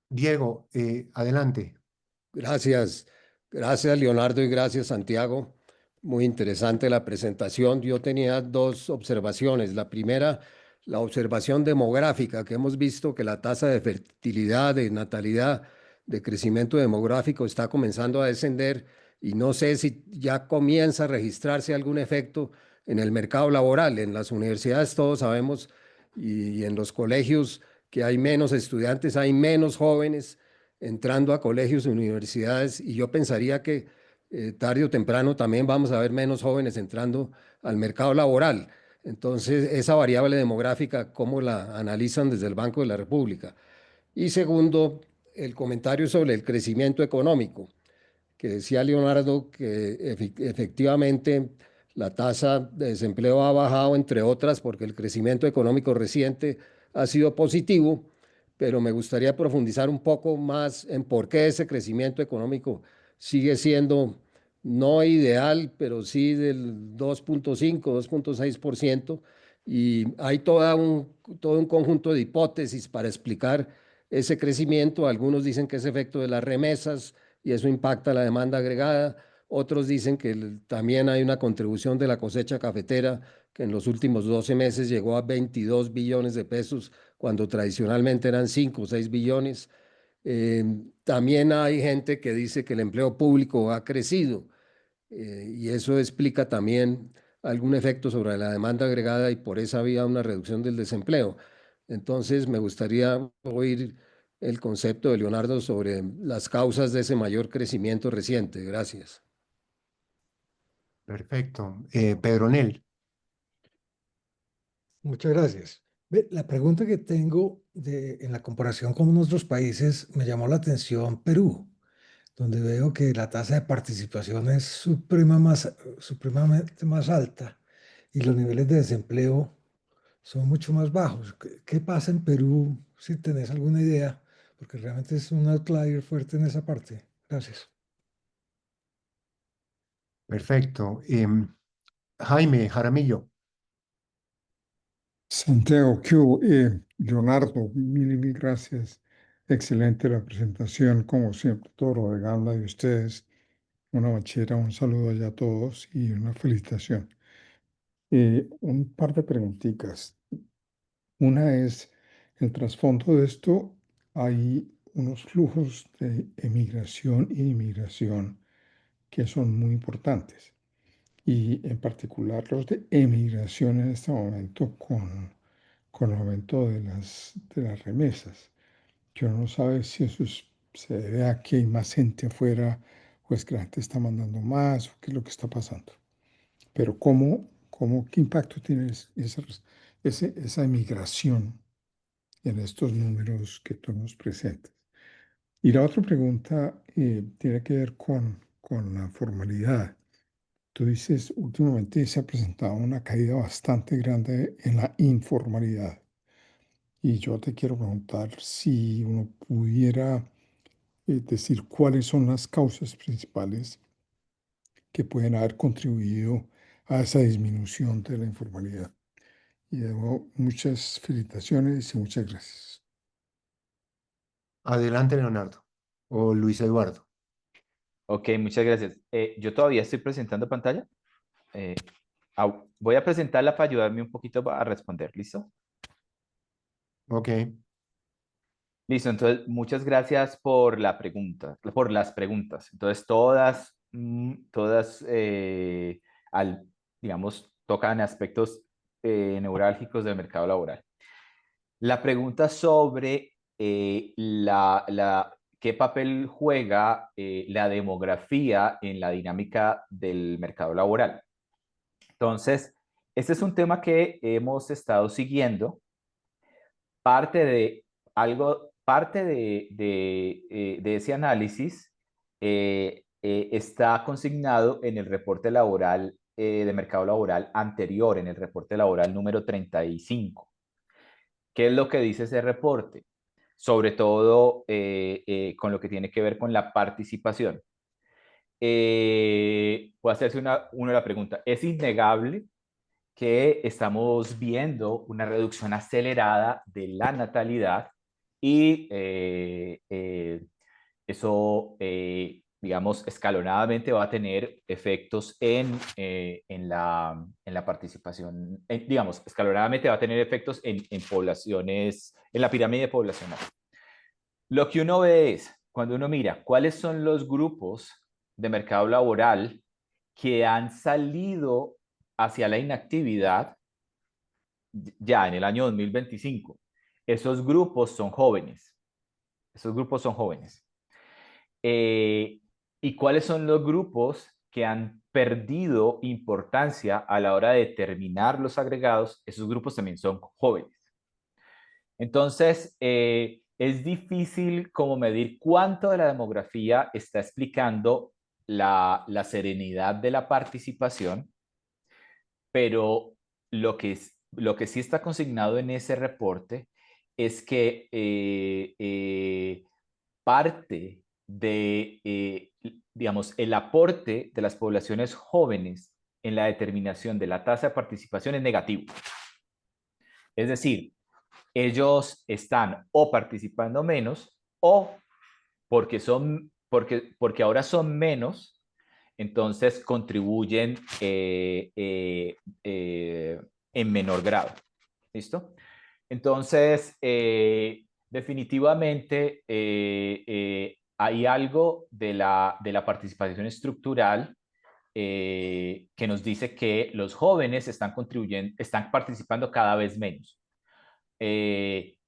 Diego, adelante. Gracias, gracias Leonardo y gracias Santiago. Muy interesante la presentación. Yo tenía dos observaciones. La primera, la observación demográfica, que hemos visto que la tasa de fertilidad, de natalidad, de crecimiento demográfico está comenzando a descender y no sé si ya comienza a registrarse algún efecto en el mercado laboral. En las universidades todos sabemos y en los colegios que hay menos estudiantes, hay menos jóvenes entrando a colegios y universidades y yo pensaría que tarde o temprano también vamos a ver menos jóvenes entrando al mercado laboral. Entonces, esa variable demográfica, ¿cómo la analizan desde el Banco de la República? Y segundo, el comentario sobre el crecimiento económico que decía Leonardo que efectivamente la tasa de desempleo ha bajado, entre otras, porque el crecimiento económico reciente ha sido positivo, pero me gustaría profundizar un poco más en por qué ese crecimiento económico sigue siendo no ideal, pero sí del 2.5, 2.6%, y hay todo un conjunto de hipótesis para explicar ese crecimiento. Algunos dicen que es efecto de las remesas, y eso impacta la demanda agregada. Otros dicen que también hay una contribución de la cosecha cafetera que en los últimos 12 meses llegó a 22 billones de pesos, cuando tradicionalmente eran 5 o 6 billones. Eh, También hay gente que dice que el empleo público ha crecido y eso explica también algún efecto sobre la demanda agregada y por esa vía una reducción del desempleo. Entonces, me gustaría oír el concepto de Leonardo sobre las causas de ese mayor crecimiento reciente. Gracias. Perfecto. Pedro Nel, Muchas gracias. Ve, la pregunta que tengo en la comparación con otros países me llamó la atención Perú, donde veo que la tasa de participación es supremamente más alta y los niveles de desempleo son mucho más bajos. ¿Qué pasa en Perú, si tenés alguna idea? Porque realmente es un outlier fuerte en esa parte. Gracias. perfecto. Jaime Jaramillo, Santiago, ¿qué hubo? Leonardo, mil gracias. Excelente la presentación, como siempre, todo lo de gala de ustedes. Una bachera, un saludo allá a todos y una felicitación. Un par de preguntitas. Una es, el trasfondo de esto, hay unos flujos de emigración e inmigración que son muy importantes. Y en particular los de emigración en este momento con el aumento de las remesas. Yo no sabe si se debe a que hay más gente afuera o es que la gente está mandando más o qué es lo que está pasando. Pero qué impacto tiene esa emigración en estos números que tú nos presentas? Y la otra pregunta tiene que ver con la formalidad. Tú dices, últimamente se ha presentado una caída bastante grande en la informalidad. Y yo te quiero preguntar si uno pudiera decir cuáles son las causas principales que pueden haber contribuido a esa disminución de la informalidad. Y de nuevo, muchas felicitaciones y muchas gracias. adelante Leonardo. O Luis Eduardo. Ok, muchas gracias. Yo todavía estoy presentando pantalla. Eh, Voy a presentarla para ayudarme un poquito a responder. ¿Listo? Ok, Listo, entonces muchas gracias por la pregunta, por las preguntas. Entonces todas, al, digamos, tocan aspectos neurálgicos del mercado laboral. La pregunta sobre qué papel juega la demografía en la dinámica del mercado laboral. Entonces, este es un tema que hemos estado siguiendo parte de ese análisis está consignado en el reporte laboral de mercado laboral anterior, en el reporte laboral número 35. ¿Qué es lo que dice ese reporte? Sobre todo con lo que tiene que ver con la participación. Puede hacerse una la pregunta. ¿Es innegable que estamos viendo una reducción acelerada de la natalidad y eso, digamos, escalonadamente va a tener efectos en la participación, digamos, escalonadamente va a tener efectos en poblaciones, en la pirámide poblacional? Lo que uno ve es, cuando uno mira cuáles son los grupos de mercado laboral que han salido hacia la inactividad ya en el año 2025, esos grupos son jóvenes. Esos grupos son jóvenes. ¿Y cuáles son los grupos que han perdido importancia a la hora de determinar los agregados? Esos grupos también son jóvenes. Entonces, es difícil como medir cuánto de la demografía está explicando la serenidad de la participación, pero lo que sí está consignado en ese reporte es que parte de, digamos, el aporte de las poblaciones jóvenes en la determinación de la tasa de participación es negativo. Es decir, ellos están o participando menos o porque ahora son menos, entonces contribuyen en menor grado. ¿Listo? Entonces, definitivamente hay algo de la participación estructural que nos dice que los jóvenes están participando cada vez menos.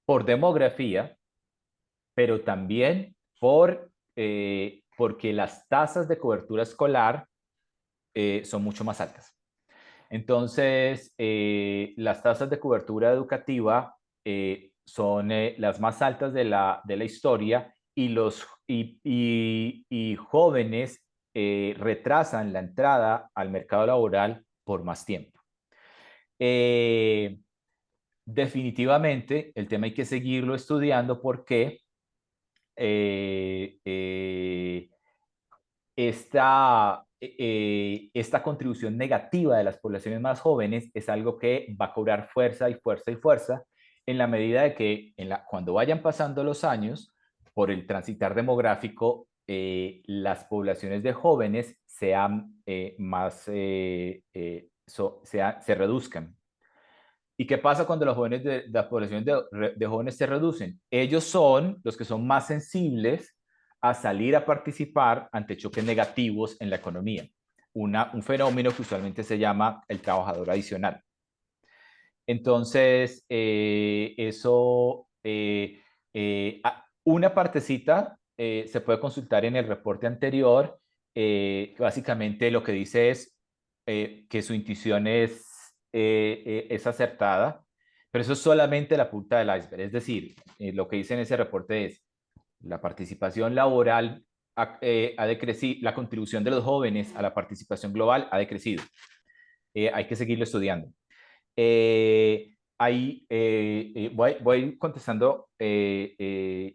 Por demografía, pero también porque las tasas de cobertura escolar son mucho más altas. Entonces, las tasas de cobertura educativa son las más altas de la historia y jóvenes retrasan la entrada al mercado laboral por más tiempo. Definitivamente, el tema hay que seguirlo estudiando porque esta contribución negativa de las poblaciones más jóvenes es algo que va a cobrar fuerza y fuerza y fuerza en la medida de que cuando vayan pasando los años, por el transitar demográfico, las poblaciones de jóvenes sean se reduzcan. ¿Y qué pasa cuando las poblaciones de jóvenes se reducen? Ellos son los que son más sensibles a salir a participar ante choques negativos en la economía. Un fenómeno que usualmente se llama el trabajador adicional. Entonces, una partecita se puede consultar en el reporte anterior. Básicamente lo que dice es que su intuición es acertada, pero eso es solamente la punta del iceberg. Es decir, lo que dice en ese reporte es la participación laboral ha decrecido, la contribución de los jóvenes a la participación global ha decrecido. Hay que seguirlo estudiando. Voy contestando. Me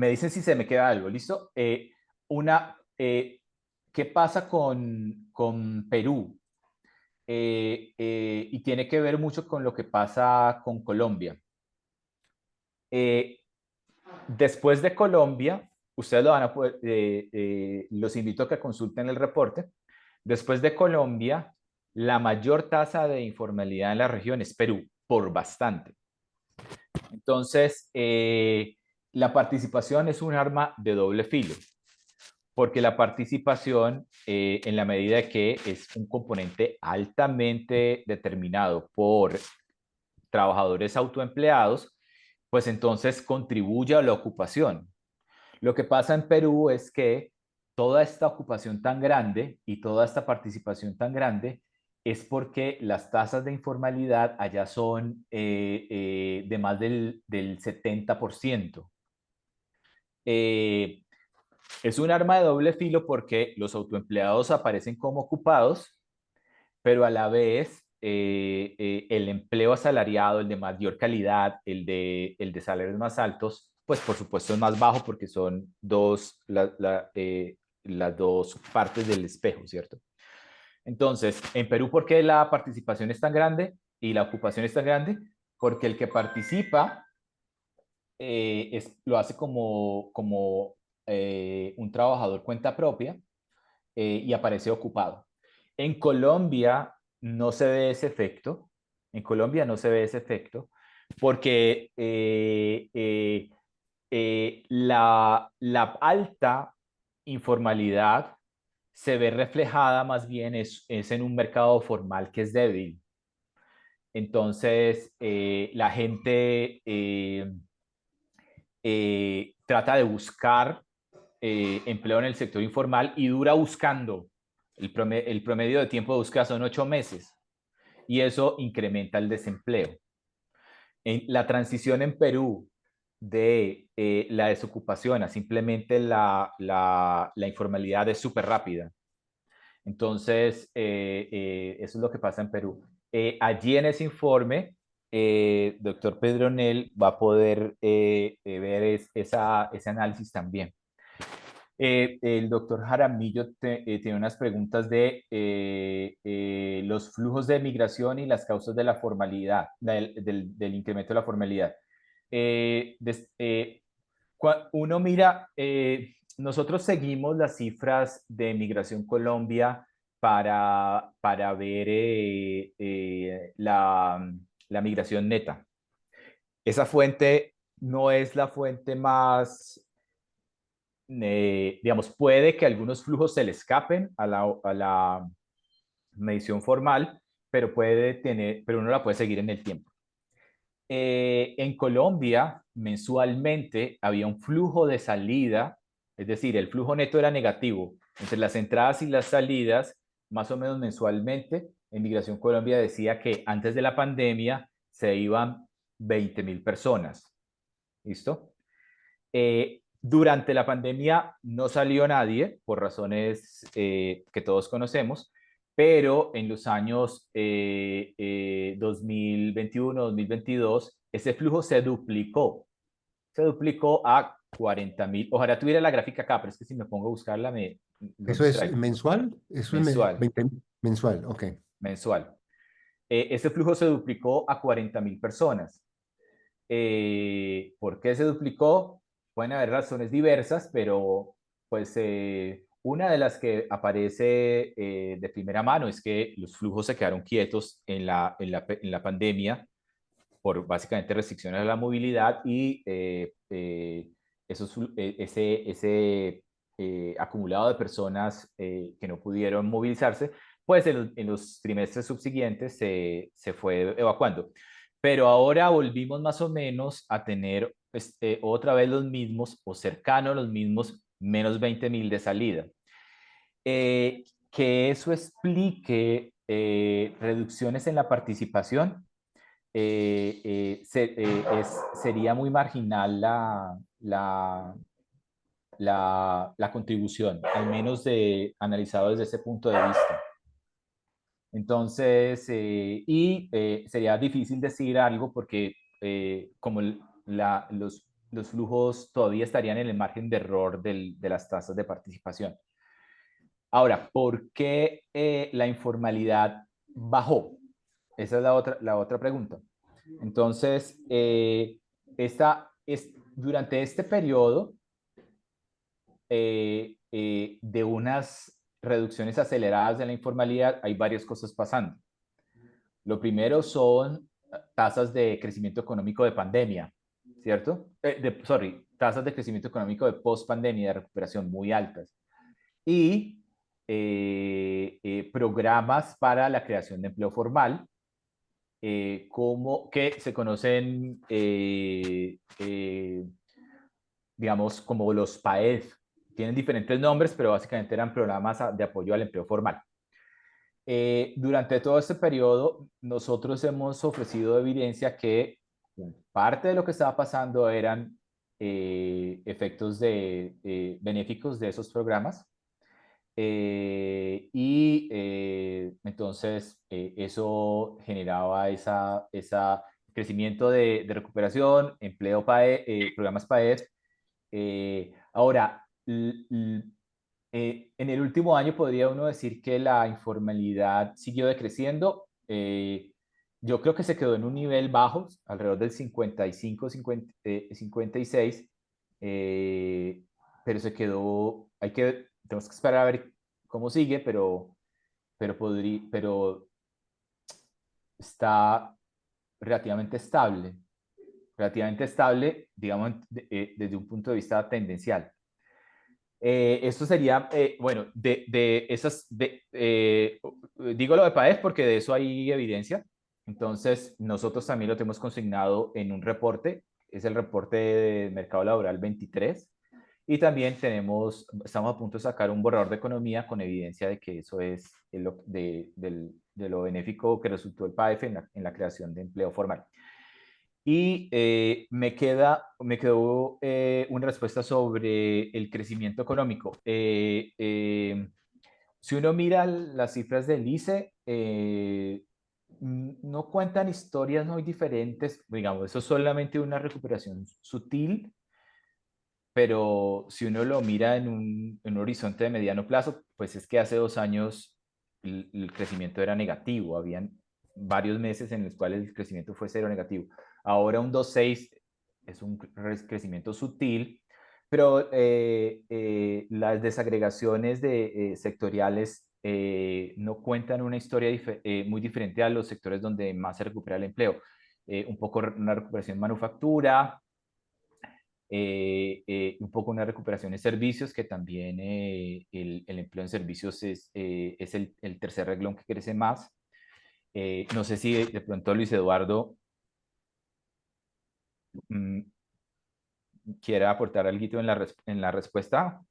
dicen si se me queda algo. ¿Listo? ¿Qué pasa con Perú? Y tiene que ver mucho con lo que pasa con Colombia. Después de Colombia, ustedes lo van a poder, los invito a que consulten el reporte. Después de Colombia, la mayor tasa de informalidad en la región es Perú, por bastante. Entonces, la participación es un arma de doble filo, porque la participación, en la medida que es un componente altamente determinado por trabajadores autoempleados, pues entonces contribuye a la ocupación. Lo que pasa en Perú es que toda esta ocupación tan grande y toda esta participación tan grande es porque las tasas de informalidad allá son de más del 70%. Es un arma de doble filo porque los autoempleados aparecen como ocupados, pero a la vez el empleo asalariado, el de mayor calidad, el de salarios más altos, pues por supuesto es más bajo porque son las dos partes del espejo, ¿cierto? Entonces, en Perú, ¿por qué la participación es tan grande y la ocupación es tan grande? Porque el que participa lo hace como un trabajador cuenta propia y aparece ocupado. En Colombia no se ve ese efecto. En Colombia no se ve ese efecto porque la alta informalidad se ve reflejada más bien es en un mercado formal que es débil. Entonces, la gente trata de buscar empleo en el sector informal y dura buscando. El promedio de tiempo de búsqueda son 8 meses y eso incrementa el desempleo. La transición en Perú de la desocupación a simplemente la informalidad es súper rápida. Entonces, eso es lo que pasa en Perú. Allí en ese informe, doctor Pedronel va a poder ver ese análisis también. El doctor Jaramillo tiene unas preguntas de los flujos de migración y las causas de la formalidad, del incremento de la formalidad. Uno mira, nosotros seguimos las cifras de Migración Colombia para ver la migración neta. Esa fuente no es la fuente más, digamos, puede que algunos flujos se le escapen a la medición formal, pero uno la puede seguir en el tiempo. En Colombia, mensualmente había un flujo de salida, es decir, el flujo neto era negativo. Entre las entradas y las salidas, más o menos mensualmente, en Migración Colombia decía que antes de la pandemia se iban 20.000 personas. ¿Listo? Durante la pandemia no salió nadie, por razones que todos conocemos, pero en los años 2021, 2022, ese flujo se duplicó a 40.000. Ojalá tuviera la gráfica acá, pero es que si me pongo a buscarla me lo ¿Eso es distraigo. mensual? Eso es Mensual, 20 mensual, ok. mensual. Ese flujo se duplicó a 40.000 personas. ¿Por qué se duplicó? Pueden haber razones diversas, pero pues una de las que aparece de primera mano es que los flujos se quedaron quietos en la pandemia por básicamente restricciones a la movilidad y ese acumulado de personas que no pudieron movilizarse, pues en los trimestres subsiguientes se fue evacuando. Pero ahora volvimos más o menos a tener otra vez los mismos o cercano a los mismos menos 20.000 de salida. Que eso explique reducciones en la participación, sería muy marginal la contribución, al menos analizado desde ese punto de vista. Entonces, sería difícil decir algo porque como los flujos todavía estarían en el margen de error de las tasas de participación. Ahora, ¿por qué la informalidad bajó? Esa es la otra pregunta. Entonces, durante este periodo de unas reducciones aceleradas de la informalidad, hay varias cosas pasando. Lo primero son tasas de crecimiento económico de pandemia, ¿cierto? Tasas de crecimiento económico de post-pandemia, de recuperación muy altas. Y programas para la creación de empleo formal, que se conocen, digamos, como los PAED. Tienen diferentes nombres, pero básicamente eran programas de apoyo al empleo formal. Durante todo este periodo, nosotros hemos ofrecido evidencia que parte de lo que estaba pasando eran efectos benéficos de esos programas. Entonces eso generaba esa crecimiento de recuperación, empleo programas PAED. Ahora, en el último año podría uno decir que la informalidad siguió decreciendo. Yo creo que se quedó en un nivel bajo, alrededor del 55, 56, pero se quedó, tenemos que esperar a ver cómo sigue, pero está relativamente estable, digamos, desde un punto de vista tendencial. Esto sería, bueno, digo lo de PAES porque de eso hay evidencia. Entonces, nosotros también lo tenemos consignado en un reporte, es el reporte de Mercado Laboral 23. Y también estamos a punto de sacar un borrador de economía con evidencia de que eso es de lo benéfico que resultó el PAEF en la creación de empleo formal. Y me quedó una respuesta sobre el crecimiento económico. Si uno mira las cifras del ICE, no cuentan historias muy diferentes. Digamos, eso es solamente una recuperación sutil, pero si uno lo mira en un horizonte de mediano plazo, pues es que hace 2 años el crecimiento era negativo. Habían varios meses en los cuales el crecimiento fue cero negativo. Ahora un 2,6 es un crecimiento sutil, pero las desagregaciones sectoriales no cuentan una historia muy diferente a los sectores donde más se recupera el empleo. Un poco una recuperación en manufactura, un poco una recuperación en servicios, que también el empleo en servicios es el tercer renglón que crece más. No sé si de pronto Luis Eduardo quiere aportar algo en la respuesta.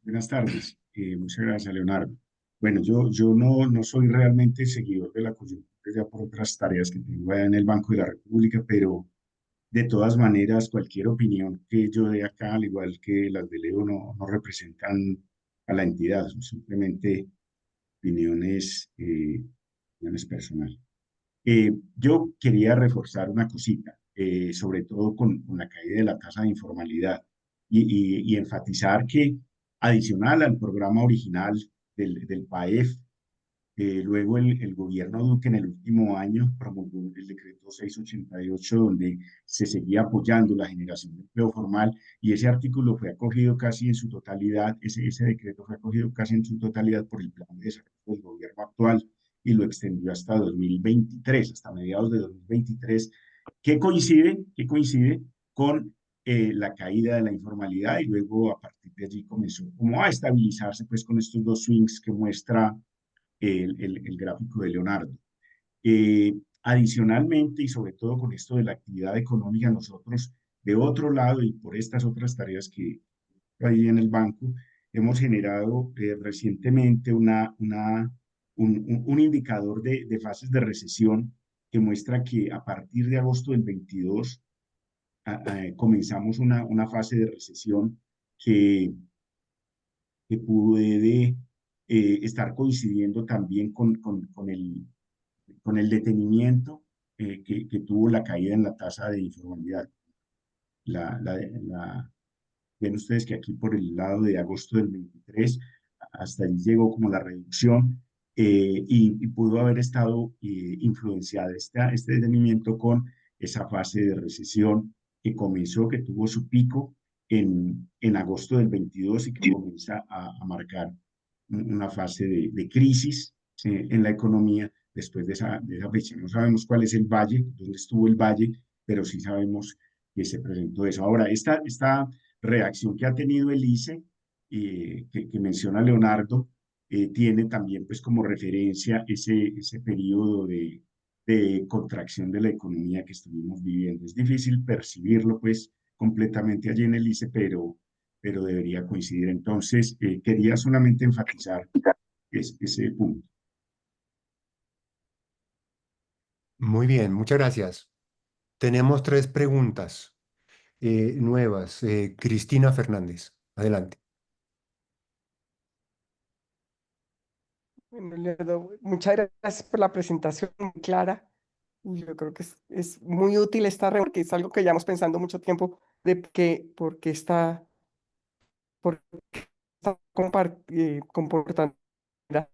Buenas tardes, muchas gracias, Leonardo. Bueno, yo no soy realmente seguidor de la coyuntura ya por otras tareas que tengo allá en el Banco de la República, pero de todas maneras, cualquier opinión que yo dé acá, al igual que las de Leo, no representan a la entidad, son simplemente opiniones, opiniones personales. Yo quería reforzar una cosita, sobre todo con la caída de la tasa de informalidad y enfatizar que adicional al programa original del PAEF, luego el gobierno Duque en el último año promulgó el decreto 688 donde se seguía apoyando la generación de empleo formal y ese artículo fue acogido casi en su totalidad, ese decreto fue acogido casi en su totalidad por el plan de desarrollo del gobierno actual y lo extendió hasta 2023, hasta mediados de 2023, que coincide con la caída de la informalidad y luego a partir de allí comenzó como a estabilizarse pues con estos dos swings que muestra el gráfico de Leonardo. Adicionalmente, y sobre todo con esto de la actividad económica, nosotros de otro lado y por estas otras tareas que hay en el banco, hemos generado recientemente un indicador de fases de recesión que muestra que a partir de agosto del 22 comenzamos una fase de recesión que puede estar coincidiendo también con el detenimiento que tuvo la caída en la tasa de informalidad. Ven ustedes que aquí por el lado de agosto del 23, hasta allí llegó como la reducción y pudo haber estado influenciada este detenimiento con esa fase de recesión que comenzó, que tuvo su pico en agosto del 22 y que comienza a marcar una fase de crisis en la economía después de esa fecha. No sabemos cuál es el valle, dónde estuvo el valle, pero sí sabemos que se presentó eso. Ahora, esta reacción que ha tenido el ICE, que menciona Leonardo, tiene también pues como referencia ese periodo de contracción de la economía que estuvimos viviendo. Es difícil percibirlo pues completamente allí en el ICE, pero debería coincidir. Entonces, quería solamente enfatizar ese punto. Muy bien, muchas gracias. Tenemos tres preguntas nuevas. Cristina Fernández, adelante. Bueno, Leonardo, muchas gracias por la presentación muy clara. Y yo creo que es muy útil esta reunión porque es algo que llevamos pensando mucho tiempo de por qué está comportando el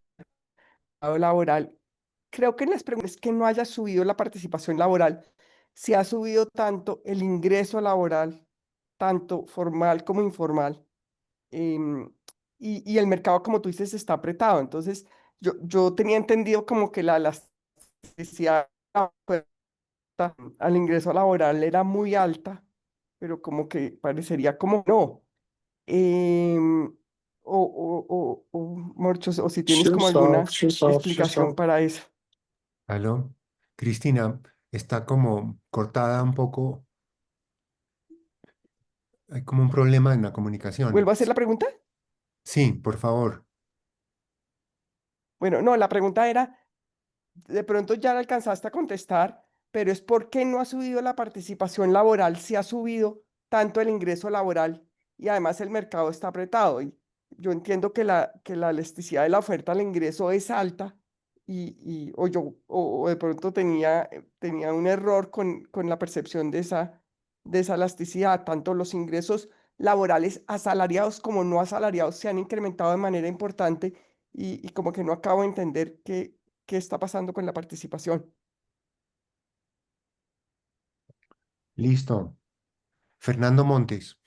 mercado laboral. Creo que en las preguntas que no haya subido la participación laboral, si ha subido tanto el ingreso laboral, tanto formal como informal, em, y el mercado, como tú dices, está apretado. Entonces, yo tenía entendido como que la elasticidad al ingreso laboral era muy alta, pero como que parecería como no. Em, Morchos, o si tienes como Shoes off, alguna shoes off, shoes explicación off. para eso. ¿Aló? Cristina, está como cortada un poco. Hay como un problema en la ¿Vuelvo comunicación. a hacer la pregunta? Sí, por favor. Bueno, no, la pregunta era, de pronto ya la alcanzaste a contestar, pero es por qué no ha subido la participación laboral, si ha subido tanto el ingreso laboral y además el mercado está apretado. Y yo entiendo que la elasticidad de la oferta al ingreso es alta o de pronto tenía un error con la percepción de esa elasticidad. Tanto los ingresos laborales asalariados como no asalariados se han incrementado de manera importante y como que no acabo de entender qué está pasando con la participación. Listo. Fernando Montes.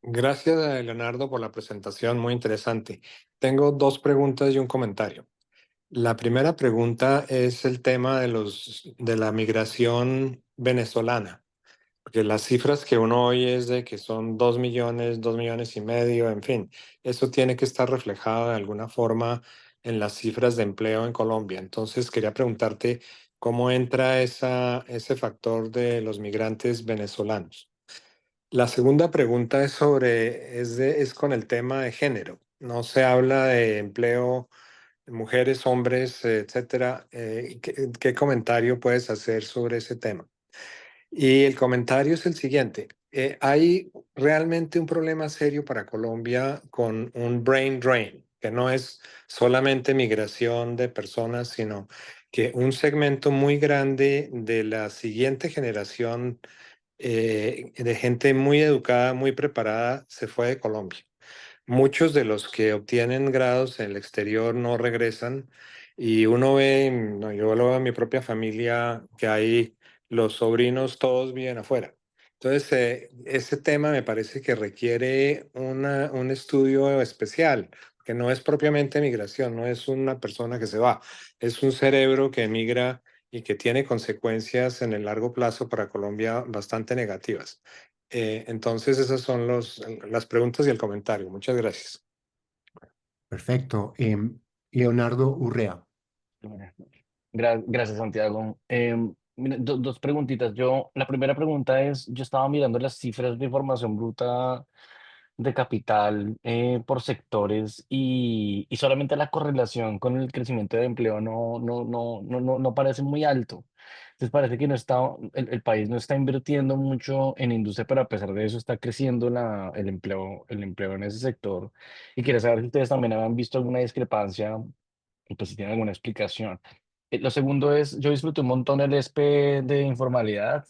Gracias, Leonardo, por la presentación, muy interesante. Tengo dos preguntas y un comentario. La primera pregunta es el tema de la migración venezolana, porque las cifras que uno oye es de que son 2 millones, 2,5 millones, en fin, eso tiene que estar reflejado de alguna forma en las cifras de empleo en Colombia. Entonces, quería preguntarte cómo entra ese factor de los migrantes venezolanos. La segunda pregunta es con el tema de género. No se habla de empleo de mujeres, hombres, etcétera. ¿Qué comentario puedes hacer sobre ese tema? Y el comentario es el siguiente. Hay realmente un problema serio para Colombia con un brain drain, que no es solamente migración de personas, sino que un segmento muy grande de la siguiente generación de gente muy educada, muy preparada, se fue de Colombia. Muchos de los que obtienen grados en el exterior no regresan y uno ve, no, yo lo veo en mi propia familia, que hay los sobrinos todos viven afuera. Entonces, ese tema me parece que requiere un estudio especial, que no es propiamente migración, no es una persona que se va, es un cerebro que emigra y que tiene consecuencias en el largo plazo para Colombia bastante negativas. Entonces, esas son las preguntas y el comentario. Muchas gracias. Perfecto. Leonardo Urrea. Bueno, gracias, Santiago. Mira, dos preguntitas. La primera pregunta es, yo estaba mirando las cifras de formación bruta de capital por sectores y solamente la correlación con el crecimiento de empleo no parece muy alto. Entonces parece que el país no está invirtiendo mucho en industria, pero a pesar de eso está creciendo el empleo en ese sector. Y quería saber si ustedes también habían visto alguna discrepancia y pues si tiene alguna explicación. Lo segundo es, yo disfruté un montón el ESPE de informalidad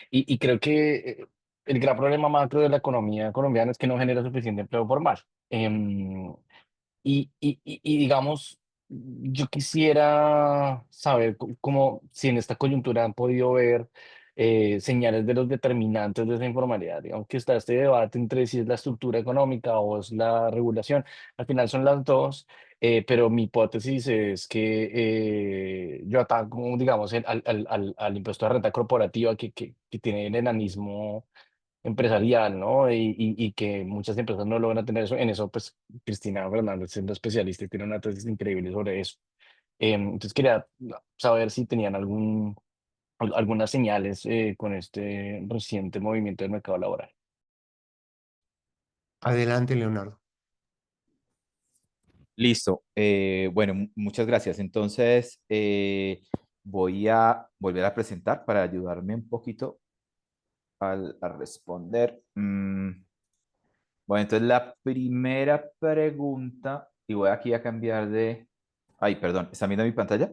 y creo que el gran problema macro de la economía colombiana es que no genera suficiente empleo formal. Y digamos, yo quisiera saber cómo, si en esta coyuntura han podido ver señales de los determinantes de esa informalidad. Digamos que está este debate entre si es la estructura económica o es la regulación. Al final son las dos, pero mi hipótesis es que yo ataco, digamos, al impuesto de renta corporativa que tiene el enanismo empresarial, ¿no? Y que muchas empresas no logran tener eso. En eso, pues, Cristina Fernández, siendo especialista, y tiene una tesis increíble sobre eso. Entonces, quería saber si tenían algunas señales con este reciente movimiento del mercado laboral. Adelante, Leonardo. Listo. Bueno, muchas gracias. Entonces, voy a volver a presentar para ayudarme un poquito a responder. Bueno, entonces la primera pregunta, y voy aquí a cambiar de... Ay, perdón, ¿están viendo mi pantalla?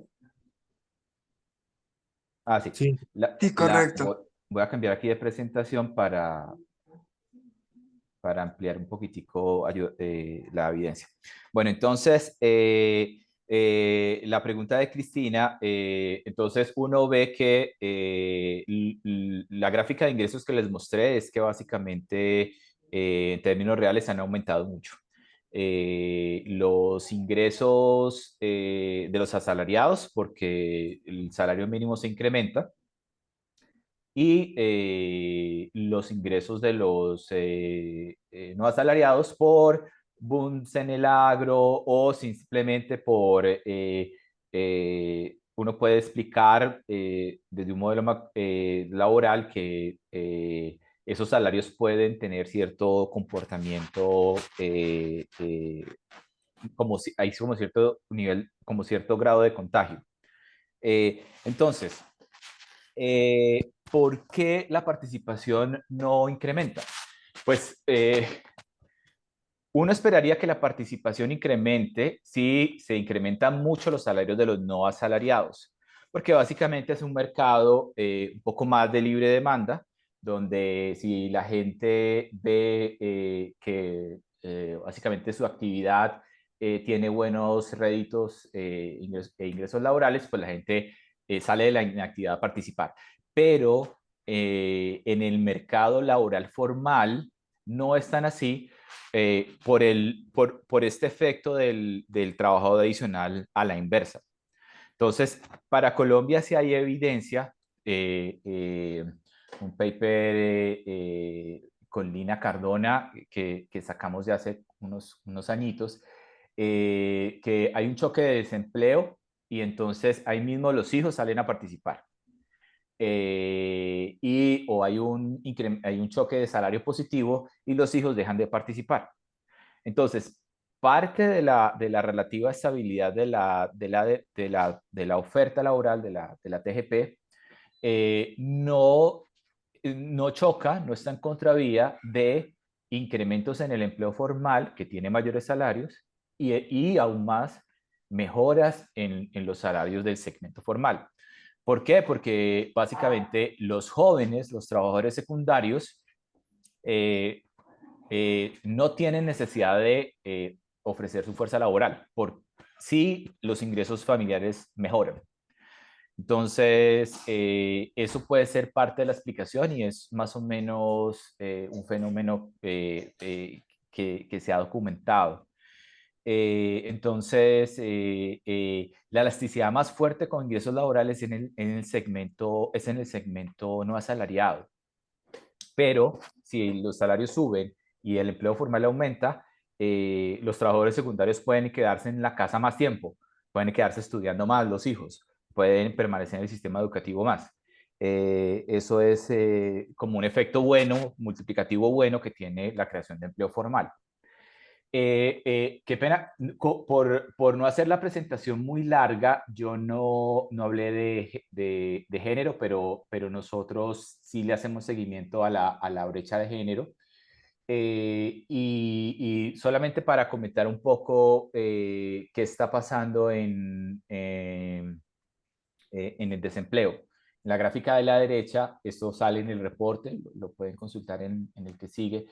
Ah, sí. Sí, Sí, correcto. Voy a cambiar aquí de presentación para ampliar un poquitico la evidencia. Bueno, entonces, la pregunta de Cristina, entonces uno ve que la gráfica de ingresos que les mostré es que básicamente en términos reales han aumentado mucho. Los ingresos de los asalariados, porque el salario mínimo se incrementa, y los ingresos de los no asalariados por booms en el agro o simplemente por, uno puede explicar desde un modelo laboral que esos salarios pueden tener cierto comportamiento, como si, hay como cierto nivel, como cierto grado de contagio. Entonces, ¿por qué la participación no incrementa? Pues uno esperaría que la participación incremente si se incrementan mucho los salarios de los no asalariados, porque básicamente es un mercado un poco más de libre demanda, donde si la gente ve que básicamente su actividad tiene buenos réditos e ingresos laborales, pues la gente sale de la inactividad a participar. Pero en el mercado laboral formal no es tan así, por este efecto del trabajo adicional a la inversa. Entonces, para Colombia sí hay evidencia, un paper con Lina Cardona que sacamos de hace unos añitos, que hay un choque de desempleo y entonces ahí mismo los hijos salen a participar. O hay un choque de salario positivo y los hijos dejan de participar. Entonces, parte de la relativa estabilidad de la oferta laboral de la TGP no choca, no está en contravía de incrementos en el empleo formal que tiene mayores salarios y aún más mejoras en los salarios del segmento formal. ¿Por qué? Porque básicamente los jóvenes, los trabajadores secundarios, eh, no tienen necesidad de ofrecer su fuerza laboral, por si los ingresos familiares mejoran. Entonces, eso puede ser parte de la explicación y es más o menos un fenómeno que se ha documentado. Entonces, la elasticidad más fuerte con ingresos laborales es en el segmento no asalariado. Pero si los salarios suben y el empleo formal aumenta, los trabajadores secundarios pueden quedarse en la casa más tiempo, pueden quedarse estudiando más los hijos, pueden permanecer en el sistema educativo más. Eso es como un efecto bueno, multiplicativo bueno que tiene la creación de empleo formal. Qué pena, por no hacer la presentación muy larga, yo no hablé de género, pero nosotros sí le hacemos seguimiento a la brecha de género. Y solamente para comentar un poco qué está pasando en el desempleo. En la gráfica de la derecha, esto sale en el reporte, lo pueden consultar en el que sigue.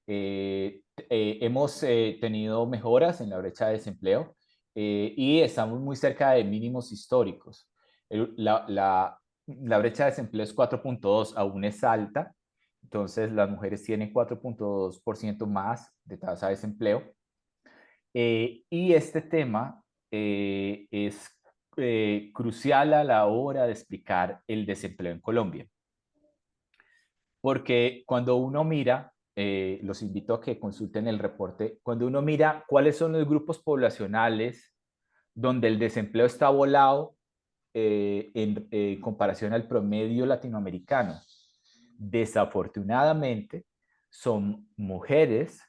Hemos tenido mejoras en la brecha de desempleo y estamos muy cerca de mínimos históricos. La brecha de desempleo es 4.2, aún es alta. Entonces, las mujeres tienen 4.2% más de tasa de desempleo. Y este tema es crucial a la hora de explicar el desempleo en Colombia. Porque cuando uno mira, los invito a que consulten el reporte, cuando uno mira cuáles son los grupos poblacionales donde el desempleo está volado en comparación al promedio latinoamericano, desafortunadamente son mujeres,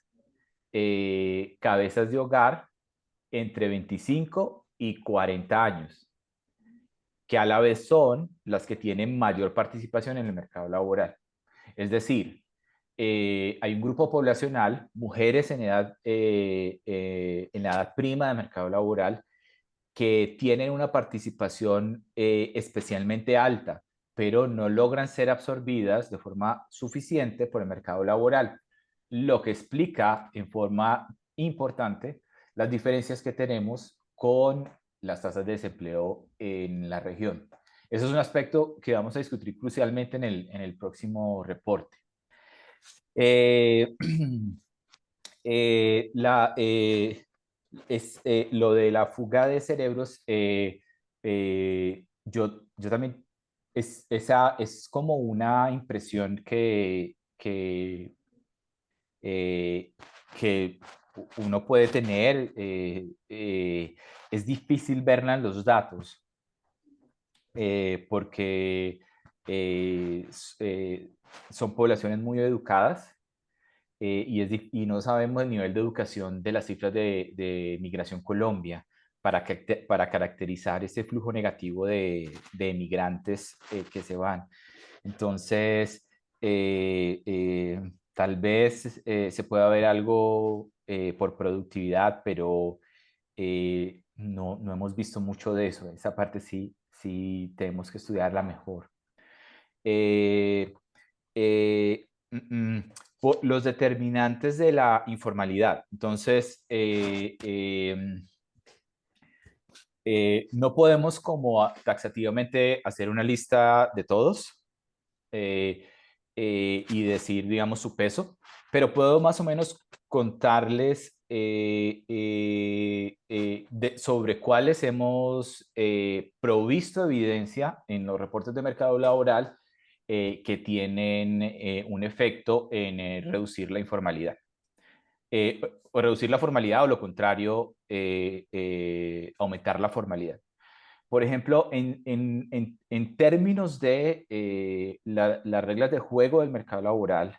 cabezas de hogar entre 25 y 40 años, que a la vez son las que tienen mayor participación en el mercado laboral. Es decir, hay un grupo poblacional, mujeres en la edad prima del mercado laboral, que tienen una participación especialmente alta, pero no logran ser absorbidas de forma suficiente por el mercado laboral, lo que explica en forma importante las diferencias que tenemos con las tasas de desempleo en la región. Eso es un aspecto que vamos a discutir crucialmente en el próximo reporte. Lo de la fuga de cerebros, yo también, esa es como una impresión que uno puede tener. Es difícil verla en los datos, porque son poblaciones muy educadas. Y no sabemos el nivel de educación de las cifras de Migración Colombia para caracterizar ese flujo negativo de migrantes que se van. Entonces, tal vez se pueda ver algo por productividad, pero no hemos visto mucho de eso. Esa parte sí tenemos que estudiarla mejor. Los determinantes de la informalidad. Entonces, no podemos como taxativamente hacer una lista de todos y decir, digamos, su peso, pero puedo más o menos contarles sobre cuáles hemos provisto evidencia en los reportes de mercado laboral que tienen un efecto en reducir la informalidad. O reducir la formalidad o lo contrario, aumentar la formalidad. Por ejemplo, en términos de las reglas de juego del mercado laboral,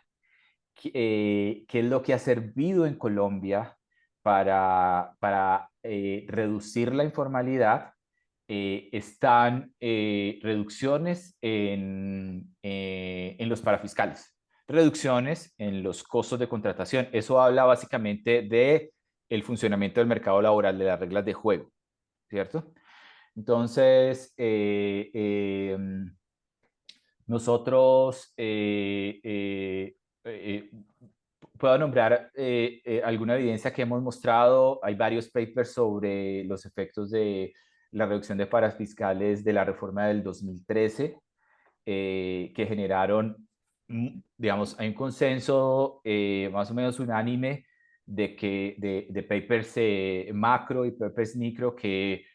¿qué es lo que ha servido en Colombia para reducir la informalidad? Están reducciones en los parafiscales, reducciones en los costos de contratación. Eso habla básicamente del funcionamiento del mercado laboral, de las reglas de juego, ¿cierto? Entonces, nosotros puedo nombrar alguna evidencia que hemos mostrado. Hay varios papers sobre los efectos de la reducción de parafiscales de la reforma del 2013 que generaron, digamos, hay un consenso más o menos unánime de papers macro y papers micro que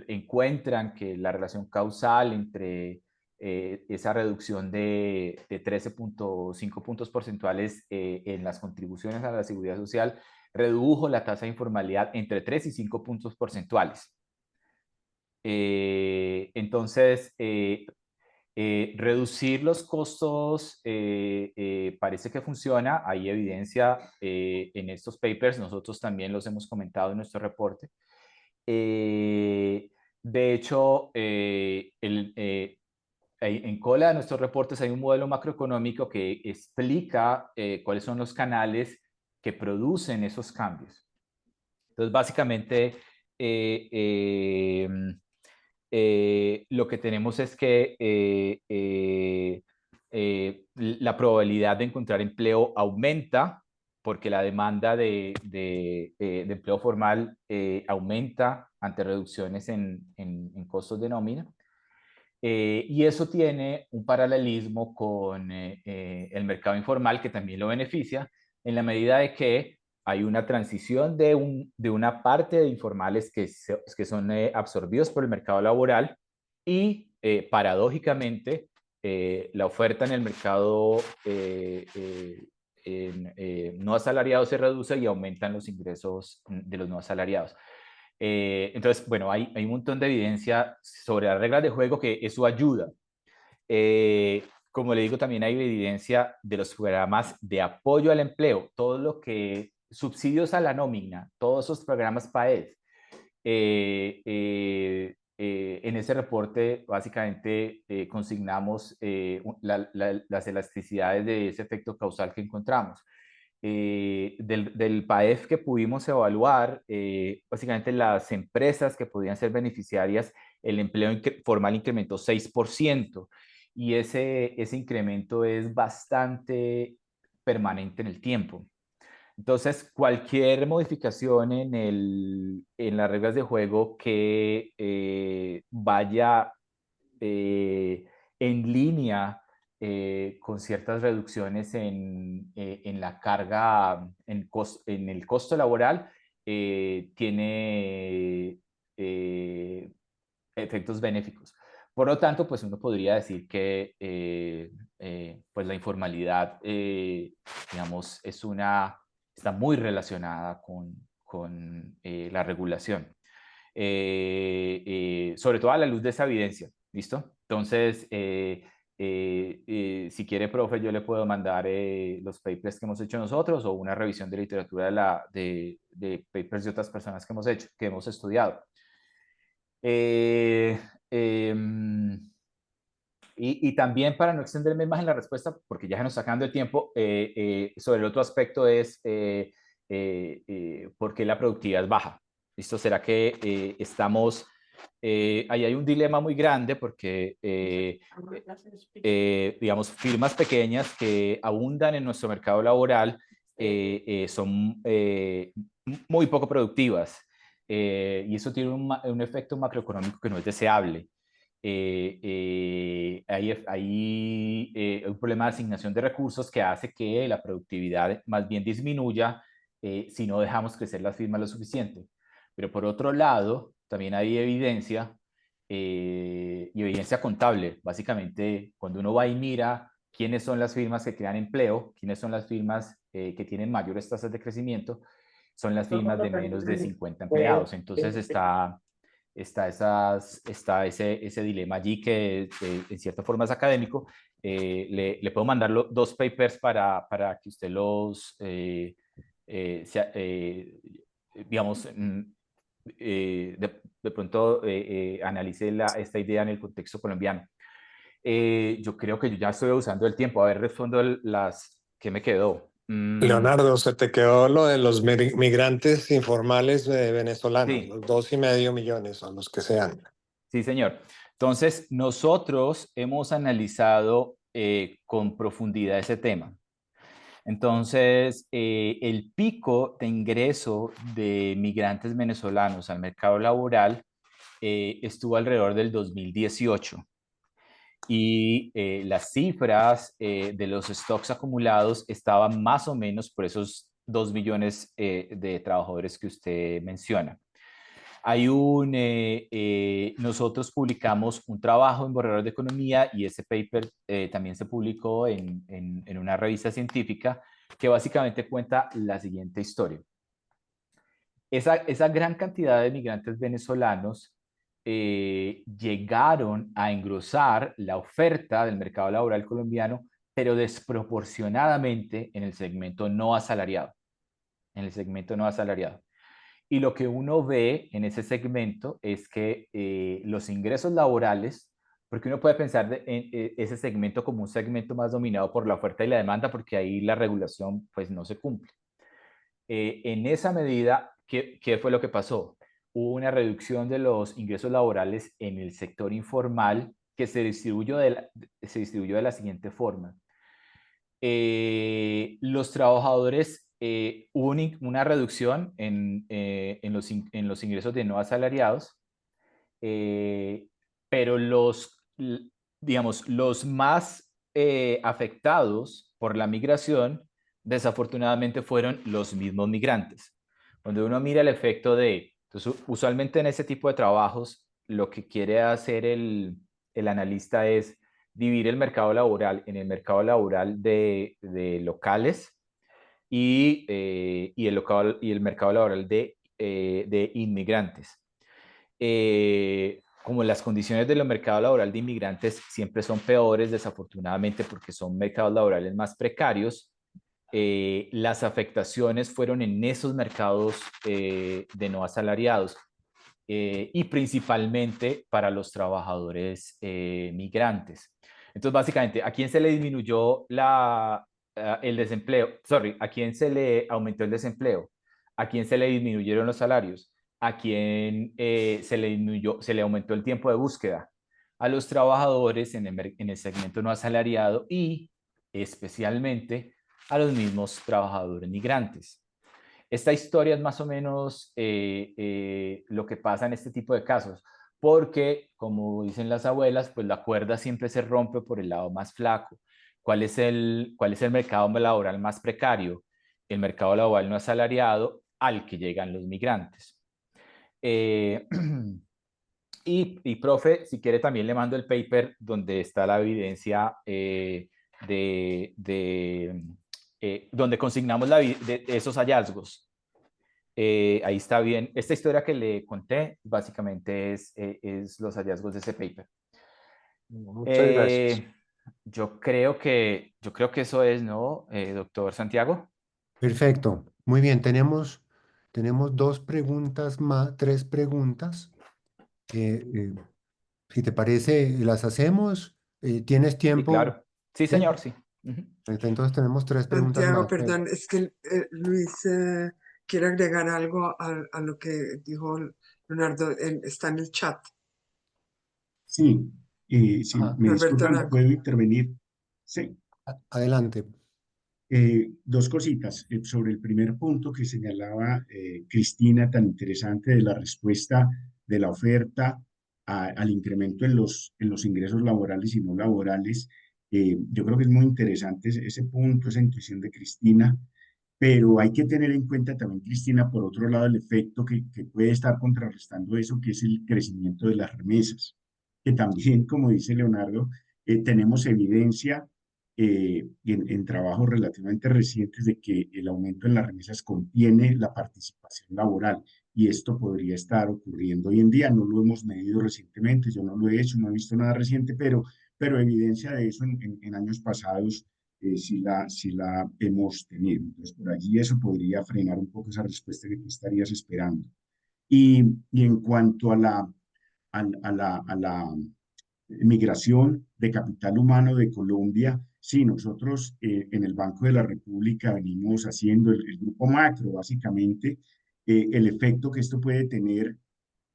encuentran que la relación causal entre esa reducción de 13.5 puntos porcentuales en las contribuciones a la seguridad social redujo la tasa de informalidad entre 3 y 5 puntos porcentuales. Entonces, reducir los costos parece que funciona. Hay evidencia en estos papers. Nosotros también los hemos comentado en nuestro reporte. De hecho, en cola de nuestros reportes hay un modelo macroeconómico que explica cuáles son los canales que producen esos cambios. Entonces, básicamente, lo que tenemos es que la probabilidad de encontrar empleo aumenta porque la demanda de empleo formal aumenta ante reducciones en costos de nómina. Y eso tiene un paralelismo con el mercado informal, que también lo beneficia, en la medida de que hay una transición de una parte de informales que son absorbidos por el mercado laboral y, paradójicamente, la oferta en el mercado no asalariado se reduce y aumentan los ingresos de los no asalariados. Entonces, bueno, hay un montón de evidencia sobre las reglas de juego que eso ayuda. Como le digo, también hay evidencia de los programas de apoyo al empleo, todo lo que subsidios a la nómina, todos esos programas PAED. En ese reporte básicamente consignamos las elasticidades de ese efecto causal que encontramos. Del PAEF que pudimos evaluar, básicamente las empresas que podían ser beneficiarias, el empleo formal incrementó 6%, y ese incremento es bastante permanente en el tiempo. Entonces, cualquier modificación en las reglas de juego que vaya en línea con ciertas reducciones en la carga, en el costo laboral, tiene efectos benéficos. Por lo tanto, pues uno podría decir que pues la informalidad, digamos, está muy relacionada con la regulación. Sobre todo a la luz de esa evidencia, ¿listo? Entonces, si quiere, profe, yo le puedo mandar los papers que hemos hecho nosotros o una revisión de literatura de papers de otras personas que hemos estudiado. Y también, para no extenderme más en la respuesta, porque ya se nos está acabando el tiempo, sobre el otro aspecto es por qué la productividad es baja. ¿Listo? ¿Será que estamos... ahí hay un dilema muy grande porque, digamos, firmas pequeñas que abundan en nuestro mercado laboral son muy poco productivas. Y eso tiene un efecto macroeconómico que no es deseable. Hay un problema de asignación de recursos que hace que la productividad más bien disminuya si no dejamos crecer las firmas lo suficiente. Pero por otro lado, también hay evidencia, y evidencia contable. Básicamente, cuando uno va y mira quiénes son las firmas que crean empleo, quiénes son las firmas que tienen mayores tasas de crecimiento, son las firmas de menos de 50 empleados. Entonces está ese dilema allí que en cierta forma es académico. Le puedo mandar dos papers para que usted los, digamos, de pronto analice esta idea en el contexto colombiano. Yo creo que yo ya estoy usando el tiempo. A ver, respondo las que me quedó. Leonardo, se te quedó lo de los migrantes informales venezolanos, Sí. los 2,5 millones o los que sean. Sí, señor. Entonces, nosotros hemos analizado con profundidad ese tema. Entonces, el pico de ingreso de migrantes venezolanos al mercado laboral estuvo alrededor del 2018. Y las cifras de los stocks acumulados estaban más o menos por esos 2 millones de trabajadores que usted menciona. Nosotros publicamos un trabajo en Borrador de Economía, y ese paper también se publicó en una revista científica que básicamente cuenta la siguiente historia. Esa gran cantidad de migrantes venezolanos llegaron a engrosar la oferta del mercado laboral colombiano, pero desproporcionadamente en el segmento no asalariado. Y lo que uno ve en ese segmento es que los ingresos laborales, porque uno puede pensar en ese segmento como un segmento más dominado por la oferta y la demanda, porque ahí la regulación pues no se cumple. En esa medida, ¿qué fue lo que pasó? Hubo una reducción de los ingresos laborales en el sector informal que se distribuyó de la siguiente forma. Los trabajadores, hubo una reducción en los ingresos de no asalariados, pero digamos, los más afectados por la migración, desafortunadamente, fueron los mismos migrantes. Cuando uno mira el efecto entonces, usualmente en ese tipo de trabajos, lo que quiere hacer el analista es dividir el mercado laboral en el mercado laboral de locales y el mercado laboral de inmigrantes. Como las condiciones del mercado laboral de inmigrantes siempre son peores, desafortunadamente, porque son mercados laborales más precarios, las afectaciones fueron en esos mercados de no asalariados y principalmente para los trabajadores migrantes. Entonces, básicamente, ¿a quién se le disminuyó el desempleo? ¿A quién se le aumentó el desempleo? ¿A quién se le disminuyeron los salarios? ¿A quién se le aumentó el tiempo de búsqueda? A los trabajadores en el segmento no asalariado y especialmente a los mismos trabajadores migrantes. Esta historia es más o menos lo que pasa en este tipo de casos, porque, como dicen las abuelas, pues la cuerda siempre se rompe por el lado más flaco. ¿Cuál es el mercado laboral más precario? El mercado laboral no asalariado al que llegan los migrantes. Profe, si quiere también le mando el paper donde está la evidencia donde consignamos de esos hallazgos. Ahí está bien. Esta historia que le conté básicamente es los hallazgos de ese paper. Muchas gracias. Yo creo que eso es, ¿no, doctor Santiago? Perfecto. Muy bien, tenemos dos preguntas más, tres preguntas. Si te parece, las hacemos. ¿Tienes Sí, tiempo? claro. Sí, ¿Sí? señor, sí. Ujú. Entonces tenemos tres preguntas Santiago, más. perdón, es que Luis quiere agregar algo a lo que dijo Leonardo, está en el chat. Sí, si Ajá. me Norberto disculpan, Nago. ¿puedo intervenir? Sí. Adelante. Dos cositas. Sobre el primer punto que señalaba Cristina, tan interesante de la respuesta de la oferta al incremento en los ingresos laborales y no laborales. Yo creo que es muy interesante ese punto, esa intuición de Cristina, pero hay que tener en cuenta también, Cristina, por otro lado, el efecto que puede estar contrarrestando eso, que es el crecimiento de las remesas, que también, como dice Leonardo, tenemos evidencia en trabajos relativamente recientes de que el aumento en las remesas contiene la participación laboral y esto podría estar ocurriendo hoy en día. No lo hemos medido recientemente, yo no lo he hecho, no he visto nada reciente, pero evidencia de eso en años pasados si la hemos tenido. Entonces, por allí eso podría frenar un poco esa respuesta que tú estarías esperando. Y en cuanto a la migración de capital humano de Colombia, sí, nosotros en el Banco de la República venimos haciendo el grupo macro, básicamente, el efecto que esto puede tener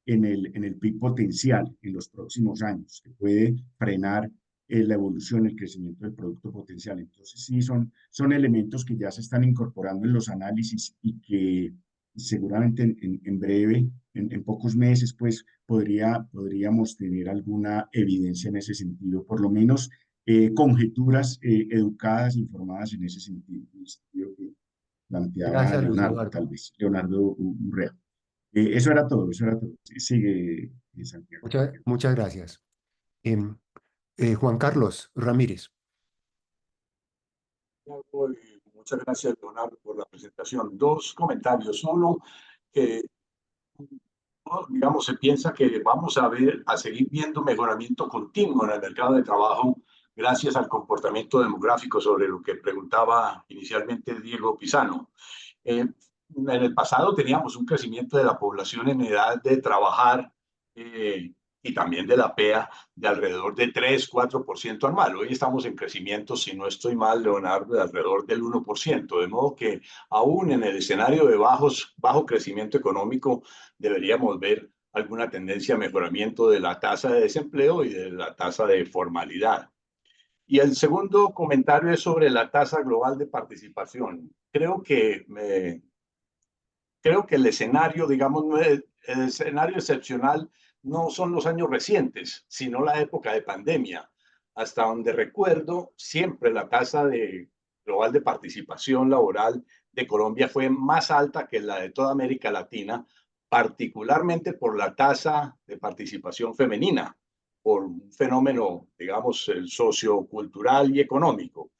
en el PIB potencial en los próximos años, que puede frenar la evolución, el crecimiento del producto potencial. Entonces, sí, son elementos que ya se están incorporando en los análisis y que seguramente en breve, en pocos meses, pues podríamos tener alguna evidencia en ese sentido, por lo menos conjeturas educadas, informadas en ese sentido que planteaba Gracias, Luis Leonardo, Eduardo. tal vez, Leonardo Urrea. Eso era todo, eso era todo. Sigue, Santiago. Muchas gracias. Em, Juan Carlos Ramírez. Muchas gracias, Leonardo, por la presentación. Dos comentarios. Uno, que digamos, se piensa que vamos a seguir viendo mejoramiento continuo en el mercado de trabajo gracias al comportamiento demográfico sobre lo que preguntaba inicialmente Diego Pisano. En el pasado teníamos un crecimiento de la población en edad de trabajar y también de la PEA de alrededor de 3-4% anual. Hoy estamos en crecimiento, si no estoy mal, Leonardo, de alrededor del 1%. De modo que aún en el escenario de bajo crecimiento económico deberíamos ver alguna tendencia a mejoramiento de la tasa de desempleo y de la tasa de formalidad. Y el segundo comentario es sobre la tasa global de participación. Creo que el escenario, digamos, el escenario excepcional no son los años recientes, sino la época de pandemia. Hasta donde recuerdo, siempre la tasa global de participación laboral de Colombia fue más alta que la de toda América Latina, particularmente por la tasa de participación femenina, por un fenómeno, digamos, sociocultural y económico.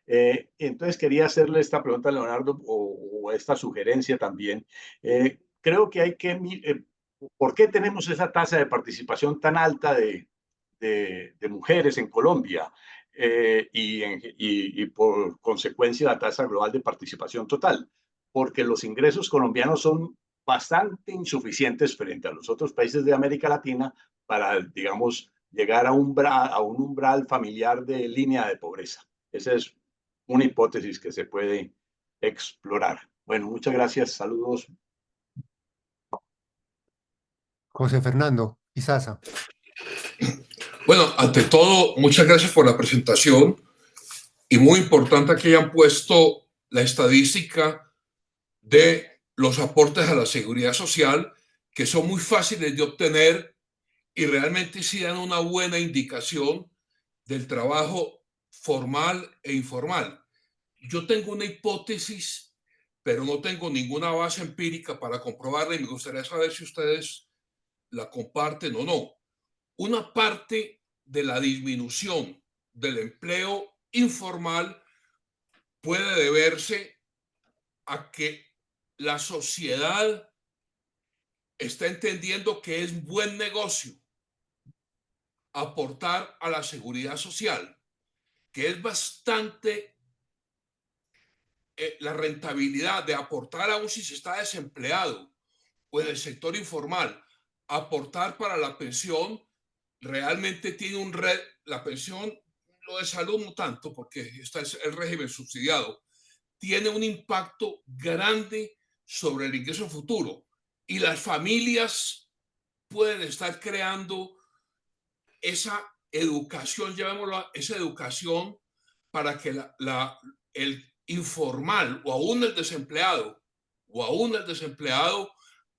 Entonces quería hacerle esta pregunta a Leonardo o esta sugerencia también. Creo que hay que, ¿por qué tenemos esa tasa de participación tan alta de mujeres en Colombia? y por consecuencia la tasa global de participación total, porque los ingresos colombianos son bastante insuficientes frente a los otros países de América Latina para, digamos, llegar a un umbral familiar de línea de pobreza. Esa es una hipótesis que se puede explorar. Bueno, muchas gracias, saludos. José Fernando Izaza. Bueno, ante todo, muchas gracias por la presentación y muy importante que hayan puesto la estadística de los aportes a la seguridad social, que son muy fáciles de obtener y realmente sí dan una buena indicación del trabajo formal e informal. Yo tengo una hipótesis, pero no tengo ninguna base empírica para comprobarla y me gustaría saber si ustedes la comparten o no. Una parte de la disminución del empleo informal puede deberse a que la sociedad está entendiendo que es buen negocio aportar a la seguridad social, que es bastante la rentabilidad de aportar aún si se está desempleado o en el sector informal, aportar para la pensión realmente tiene un la pensión, lo de salud no tanto porque está el régimen subsidiado, tiene un impacto grande sobre el ingreso futuro y las familias pueden estar creando esa educación, llamémoslo, esa educación para que el informal o aún el desempleado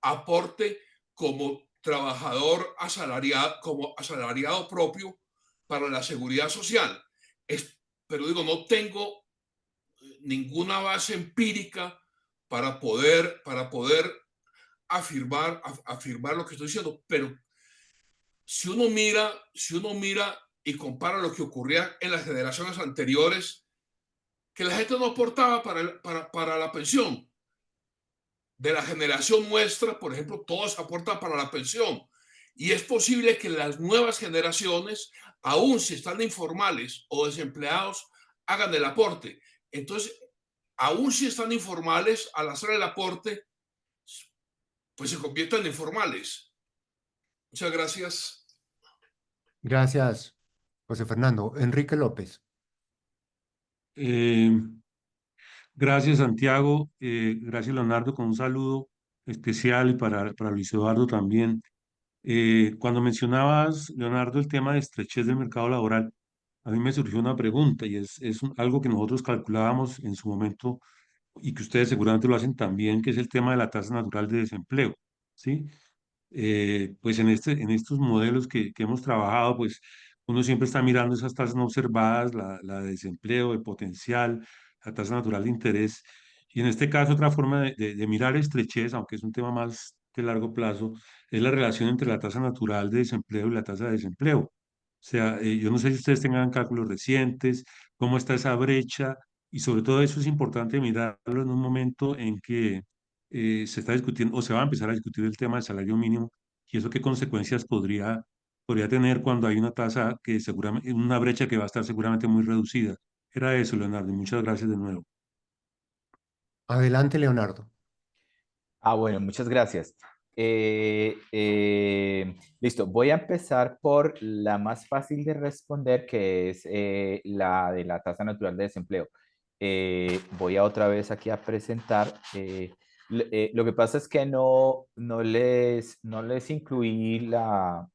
aporte como trabajador asalariado, como asalariado propio para la seguridad social. Pero digo, no tengo ninguna base empírica para poder afirmar lo que estoy diciendo, pero si uno mira y compara lo que ocurría en las generaciones anteriores, que la gente no aportaba para la pensión. De la generación nuestra, por ejemplo, todos aportan para la pensión. Y es posible que las nuevas generaciones, aún si están informales o desempleados, hagan el aporte. Entonces, aún si están informales, al hacer el aporte, pues se convierten en informales. Muchas gracias. Gracias, José Fernando. Enrique López. Gracias, Santiago. Gracias, Leonardo, con un saludo especial y para Luis Eduardo también. Cuando mencionabas, Leonardo, el tema de estrechez del mercado laboral, a mí me surgió una pregunta y es algo que nosotros calculábamos en su momento y que ustedes seguramente lo hacen también, que es el tema de la tasa natural de desempleo, ¿sí? Pues en estos modelos que hemos trabajado, pues uno siempre está mirando esas tasas no observadas, la de desempleo, de potencial, la tasa natural de interés. Y en este caso, otra forma de mirar estrechez, aunque es un tema más de largo plazo, es la relación entre la tasa natural de desempleo y la tasa de desempleo. O sea, yo no sé si ustedes tengan cálculos recientes, cómo está esa brecha, y sobre todo eso es importante mirarlo en un momento en que se está discutiendo o se va a empezar a discutir el tema del salario mínimo y eso qué consecuencias podría tener cuando hay una tasa que seguramente, una brecha que va a estar seguramente muy reducida. Era eso, Leonardo, y muchas gracias de nuevo. Adelante, Leonardo. Bueno, muchas gracias. Listo, voy a empezar por la más fácil de responder, que es la de la tasa natural de desempleo. Voy a otra vez aquí a presentar. Lo que pasa es que no les incluí la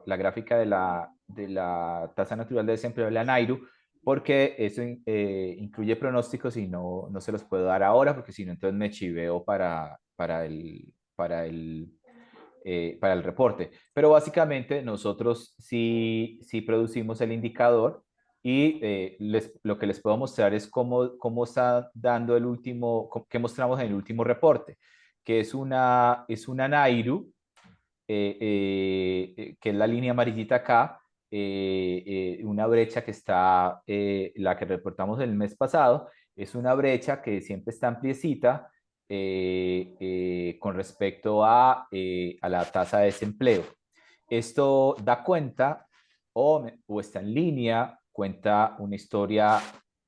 gráfica de la tasa natural de desempleo de la NAIRU, porque eso incluye pronósticos y no se los puedo dar ahora, porque si no, entonces me chiveo para el reporte. Pero básicamente nosotros sí producimos el indicador y lo que les puedo mostrar es cómo está dando qué mostramos en el último reporte, que es una NAIRU, que es la línea amarillita acá, una brecha que está, la que reportamos el mes pasado, es una brecha que siempre está ampliecita con respecto a la tasa de desempleo. Esto da cuenta o está en línea, cuenta una historia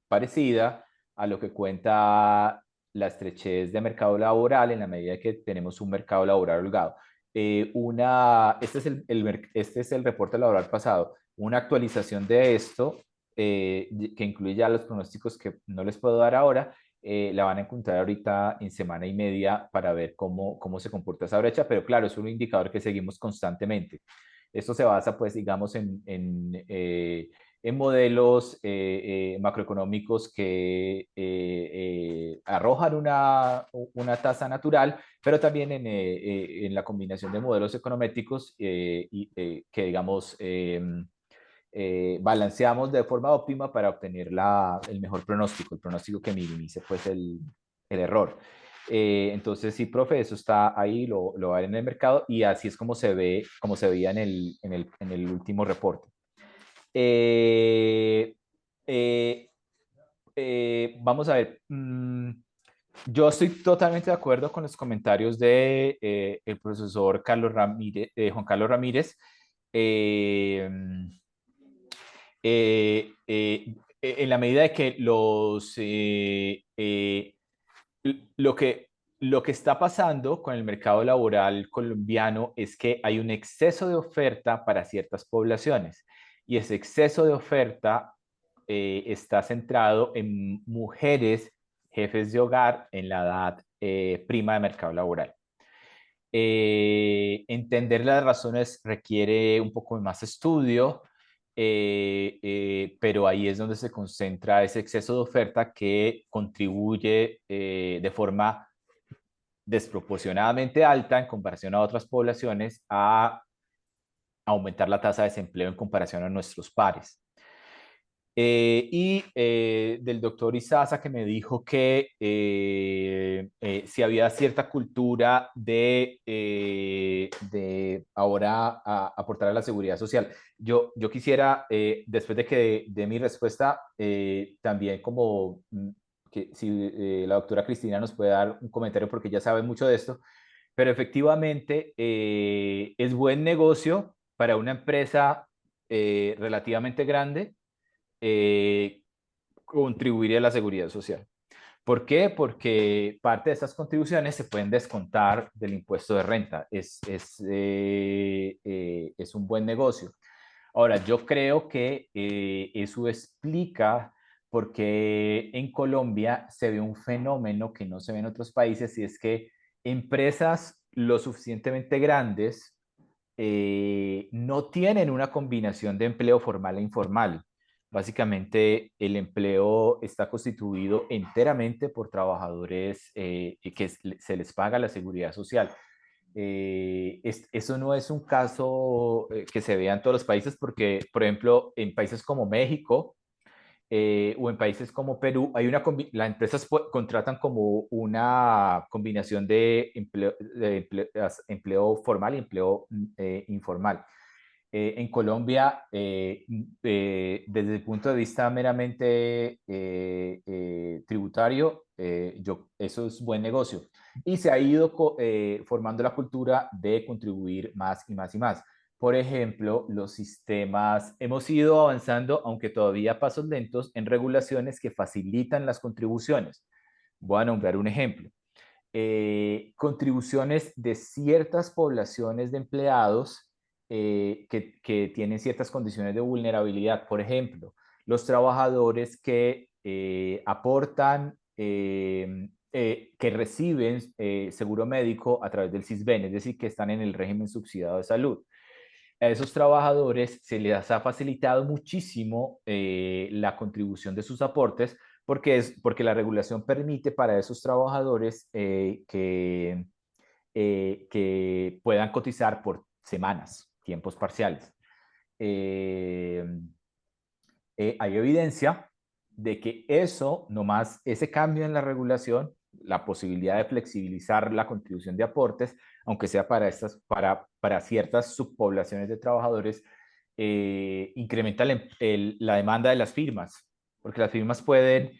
parecida a lo que cuenta la estrechez de mercado laboral en la medida que tenemos un mercado laboral holgado. Este es el reporte laboral pasado. Una actualización de esto, que incluye ya los pronósticos que no les puedo dar ahora, la van a encontrar ahorita en semana y media para ver cómo se comporta esa brecha, pero claro, es un indicador que seguimos constantemente. Esto se basa, pues, digamos, en modelos macroeconómicos que arrojan una tasa natural, pero también en la combinación de modelos econométricos que, digamos, balanceamos de forma óptima para obtener el mejor pronóstico, el pronóstico que minimice, pues, el error. Entonces, sí, profe, eso está ahí, lo va a ver en el mercado y así es como se veía en el último reporte. Vamos a ver. Yo estoy totalmente de acuerdo con los comentarios de el profesor Carlos Ramírez, Juan Carlos Ramírez. En la medida de que lo que está pasando con el mercado laboral colombiano es que hay un exceso de oferta para ciertas poblaciones y ese exceso de oferta está centrado en mujeres, jefes de hogar en la edad prima de mercado laboral. Entender las razones requiere un poco más estudio, pero ahí es donde se concentra ese exceso de oferta que contribuye de forma desproporcionadamente alta en comparación a otras poblaciones a aumentar la tasa de desempleo en comparación a nuestros pares. Del doctor Izaza, que me dijo que si había cierta cultura de ahora aportar a la seguridad social. Yo quisiera, después de que dé mi respuesta, también como que si la doctora Cristina nos puede dar un comentario porque ella sabe mucho de esto, pero efectivamente es buen negocio para una empresa relativamente grande contribuir a la seguridad social. ¿Por qué? Porque parte de esas contribuciones se pueden descontar del impuesto de renta. Es un buen negocio. Ahora, yo creo que eso explica por qué en Colombia se ve un fenómeno que no se ve en otros países, y es que empresas lo suficientemente grandes no tienen una combinación de empleo formal e informal. Básicamente, el empleo está constituido enteramente por trabajadores que se les paga la seguridad social. Eso no es un caso que se vea en todos los países porque, por ejemplo, en países como México o en países como Perú, las empresas contratan como una combinación de empleo formal y empleo informal. En Colombia, desde el punto de vista meramente tributario, eso es buen negocio. Y se ha ido formando la cultura de contribuir más y más y más. Por ejemplo, los sistemas, hemos ido avanzando, aunque todavía a pasos lentos, en regulaciones que facilitan las contribuciones. Voy a nombrar un ejemplo. Contribuciones de ciertas poblaciones de empleados que tienen ciertas condiciones de vulnerabilidad. Por ejemplo, los trabajadores que aportan, que reciben seguro médico a través del CISBEN, es decir, que están en el régimen subsidiado de salud. A esos trabajadores se les ha facilitado muchísimo la contribución de sus aportes porque la regulación permite para esos trabajadores que puedan cotizar por semanas, tiempos parciales. Hay evidencia de que ese cambio en la regulación, la posibilidad de flexibilizar la contribución de aportes, aunque sea para ciertas subpoblaciones de trabajadores, incrementa la demanda de las firmas, porque las firmas pueden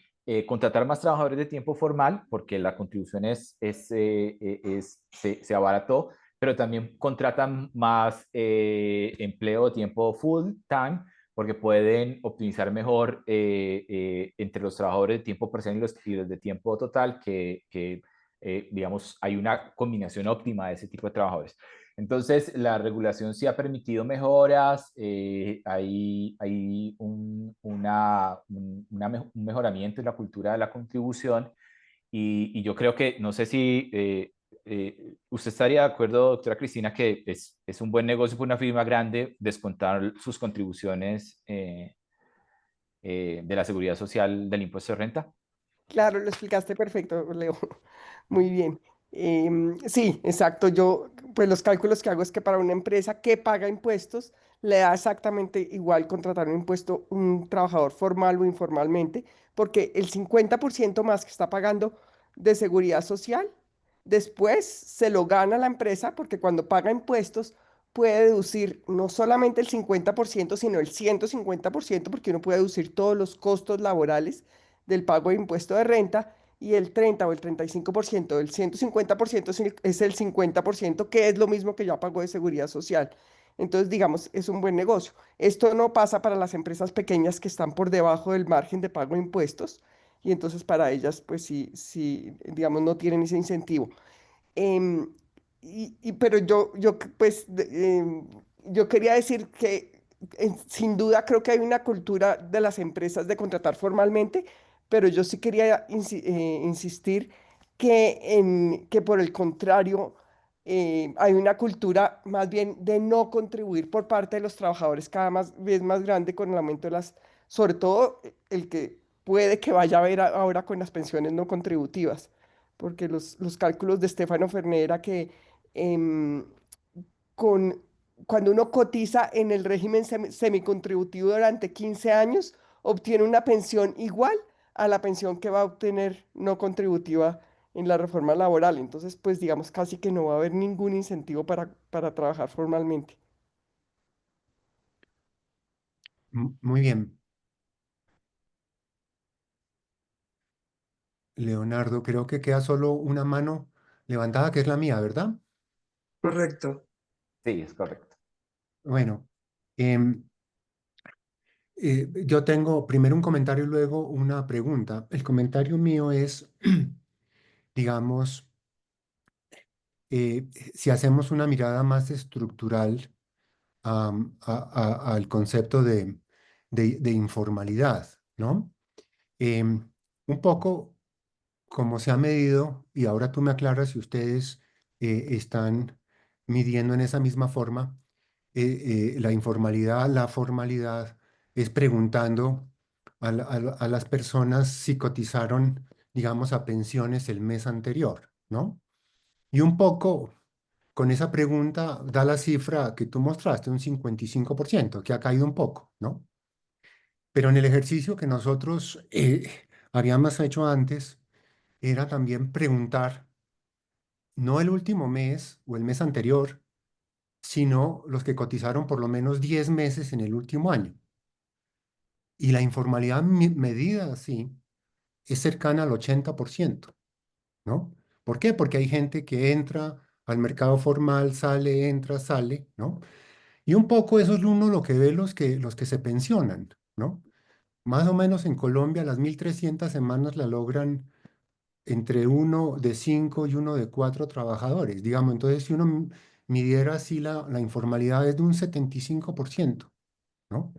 contratar más trabajadores de tiempo formal, porque la contribución se abarató, pero también contratan más empleo de tiempo full time porque pueden optimizar mejor entre los trabajadores de tiempo parcial y los de tiempo total, digamos, hay una combinación óptima de ese tipo de trabajadores. Entonces, la regulación sí ha permitido mejoras, hay un mejoramiento en la cultura de la contribución y yo creo que, no sé si usted estaría de acuerdo, doctora Cristina, que es un buen negocio para una firma grande descontar sus contribuciones de la seguridad social del impuesto de renta. Claro, lo explicaste perfecto, Leo. Muy bien. Sí, exacto. Yo, pues los cálculos que hago es que para una empresa que paga impuestos, le da exactamente igual contratar un impuesto un trabajador formal o informalmente, porque el 50% más que está pagando de seguridad social, después se lo gana la empresa, porque cuando paga impuestos puede deducir no solamente el 50%, sino el 150%, porque uno puede deducir todos los costos laborales del pago de impuesto de renta y el 30 o el 35% del 150% es el 50%, que es lo mismo que ya pagó de seguridad social. Entonces, digamos, es un buen negocio. Esto no pasa para las empresas pequeñas que están por debajo del margen de pago de impuestos y entonces para ellas, pues sí, sí, digamos, no tienen ese incentivo. Em, pero pues, yo quería decir que sin duda creo que hay una cultura de las empresas de contratar formalmente, pero yo sí quería insistir que por el contrario, hay una cultura más bien de no contribuir por parte de los trabajadores cada vez más grande con el aumento de sobre todo el que puede que vaya a ver ahora con las pensiones no contributivas porque los cálculos de Stefano Fernera que em, con, cuando uno cotiza en el régimen semicontributivo durante 15 años, obtiene una pensión igual a la pensión que va a obtener no contributiva en la reforma laboral. Entonces, pues digamos casi que no va a haber ningún incentivo para trabajar formalmente. Muy bien. Leonardo, creo que queda solo una mano levantada, que es la mía, ¿verdad? Correcto. Sí, es correcto. Bueno, em, yo tengo primero un comentario y luego una pregunta. El comentario mío es, digamos, si hacemos una mirada más estructural al concepto de informalidad, ¿no? Un poco como se ha medido, y ahora tú me aclaras si ustedes están midiendo en esa misma forma, la informalidad, la formalidad, es preguntando a las personas si cotizaron, digamos, a pensiones el mes anterior, ¿no? Y un poco con esa pregunta da la cifra que tú mostraste, un 55%, que ha caído un poco, ¿no? Pero en el ejercicio que nosotros habíamos hecho antes, era también preguntar, no el último mes o el mes anterior, sino los que cotizaron por lo menos 10 meses en el último año. Y la informalidad medida así es cercana al 80%, ¿no? ¿Por qué? Porque hay gente que entra al mercado formal, sale, entra, sale, ¿no? Y un poco eso es uno lo que ve los que se pensionan, ¿no? Más o menos en Colombia las 1.300 semanas la logran entre uno de 5 y uno de 4 trabajadores. Digamos, entonces si uno midiera así la informalidad es de un 75%, ¿no?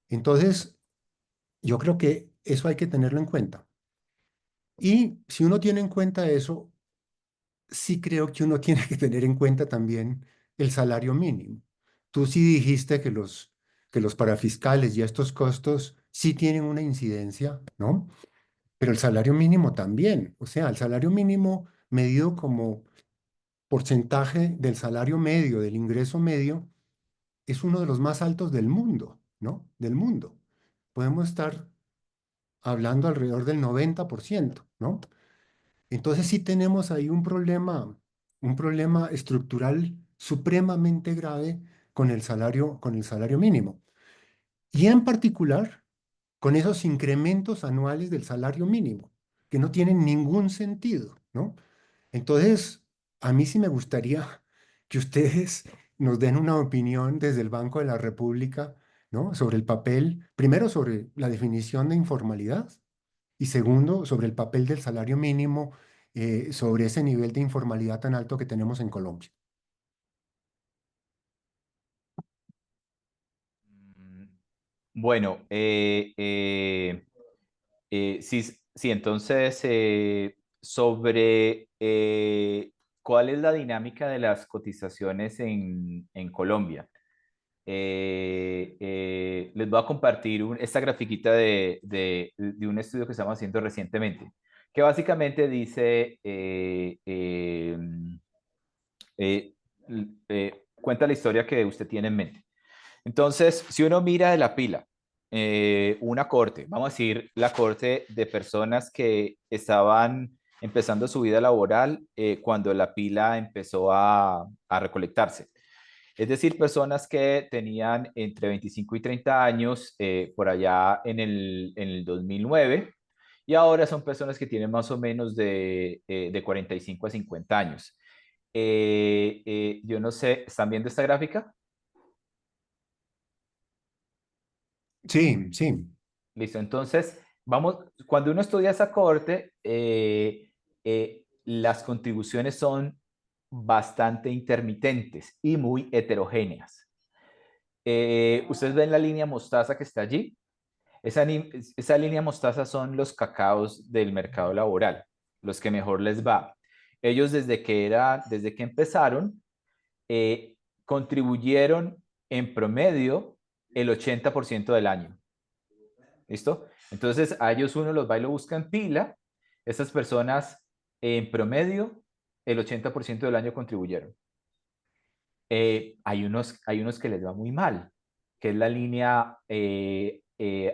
Entonces, yo creo que eso hay que tenerlo en cuenta. Y si uno tiene en cuenta eso, sí creo que uno tiene que tener en cuenta también el salario mínimo. Tú sí dijiste que los parafiscales y estos costos sí tienen una incidencia, ¿no? Pero el salario mínimo también. O sea, el salario mínimo medido como porcentaje del salario medio, del ingreso medio, es uno de los más altos del mundo, ¿no? Del mundo. Podemos estar hablando alrededor del 90%, ¿no? Entonces sí tenemos ahí un problema estructural supremamente grave con el salario mínimo. Y en particular, con esos incrementos anuales del salario mínimo, que no tienen ningún sentido, ¿no? Entonces, a mí sí me gustaría que ustedes nos den una opinión desde el Banco de la República, ¿no? Sobre el papel, primero sobre la definición de informalidad y segundo sobre el papel del salario mínimo sobre ese nivel de informalidad tan alto que tenemos en Colombia. Mm, Bueno, sí, sí, entonces, sobre cuál es la dinámica de las cotizaciones en Colombia. Les voy a compartir esta grafiquita de un estudio que estamos haciendo recientemente, que básicamente dice, eh, cuenta la historia que usted tiene en mente. Entonces, si uno mira de la pila, una corte, vamos a decir la corte de personas que estaban empezando su vida laboral cuando la pila empezó a recolectarse. Es decir, personas que tenían entre 25 y 30 años por allá en el 2009 y ahora son personas que tienen más o menos de 45 a 50 años. Yo no sé, ¿están viendo esta gráfica? Sí, sí. Listo, entonces, vamos, cuando uno estudia esa corte, las contribuciones son bastante intermitentes y muy heterogéneas. Ustedes ven la línea mostaza que está allí. Esa línea mostaza son los cacaos del mercado laboral, los que mejor les va. Ellos desde que empezaron, eh, contribuyeron en promedio el 80% del año. ¿Listo? Entonces a ellos uno los va y lo busca en pila. Estas personas en promedio el 80% del año contribuyeron. Hay unos que les va muy mal, que es la línea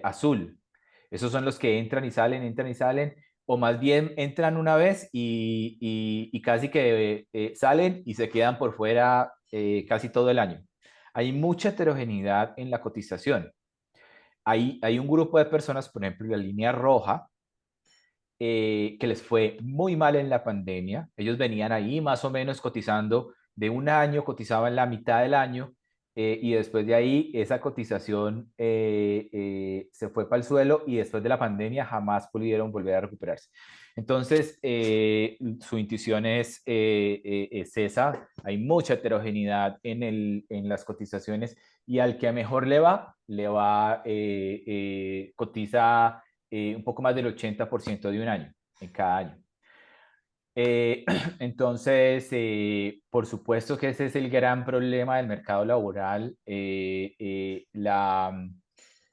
azul. Esos son los que entran y salen, o más bien entran una vez y casi que salen y se quedan por fuera casi todo el año. Hay mucha heterogeneidad en la cotización. Hay un grupo de personas, por ejemplo, la línea roja, que les fue muy mal en la pandemia. Ellos venían ahí más o menos cotizando de un año, cotizaban la mitad del año y después de ahí esa cotización se fue para el suelo y después de la pandemia jamás pudieron volver a recuperarse. Entonces, su intuición es esa. Hay mucha heterogeneidad en las cotizaciones y al que mejor cotiza un poco más del 80% de un año, en cada año. Entonces, por supuesto que ese es el gran problema del mercado laboral,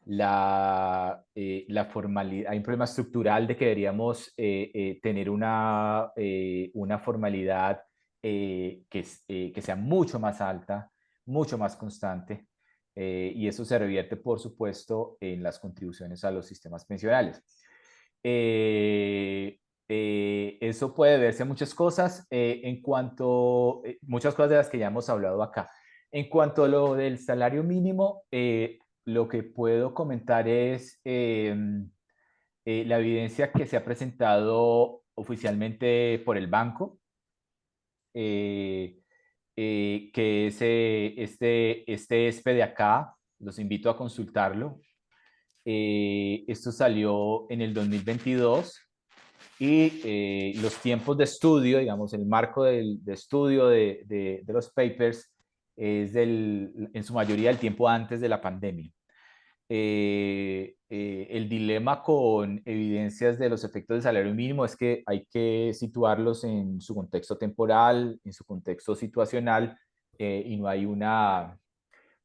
la formalidad. Hay un problema estructural de que deberíamos tener una formalidad que sea mucho más alta, mucho más constante, y eso se revierte, por supuesto, en las contribuciones a los sistemas pensionales. Eso puede verse a muchas cosas, muchas cosas de las que ya hemos hablado acá. En cuanto a lo del salario mínimo, lo que puedo comentar es la evidencia que se ha presentado oficialmente por el banco, que es este ESPE de acá. Los invito a consultarlo. Esto salió en el 2022 y los tiempos de estudio, digamos, el marco de estudio de los papers es en su mayoría el tiempo antes de la pandemia. El dilema con evidencias de los efectos del salario mínimo es que hay que situarlos en su contexto temporal, en su contexto situacional, y no hay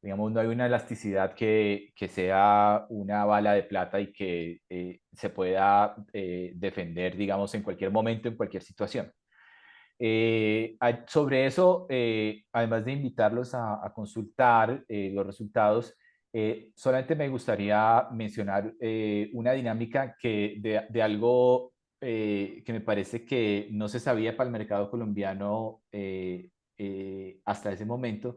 digamos, no hay una elasticidad que sea una bala de plata y que se pueda defender, digamos, en cualquier momento, en cualquier situación. Sobre eso, además de invitarlos a consultar los resultados, solamente me gustaría mencionar una dinámica de algo que me parece que no se sabía para el mercado colombiano hasta ese momento,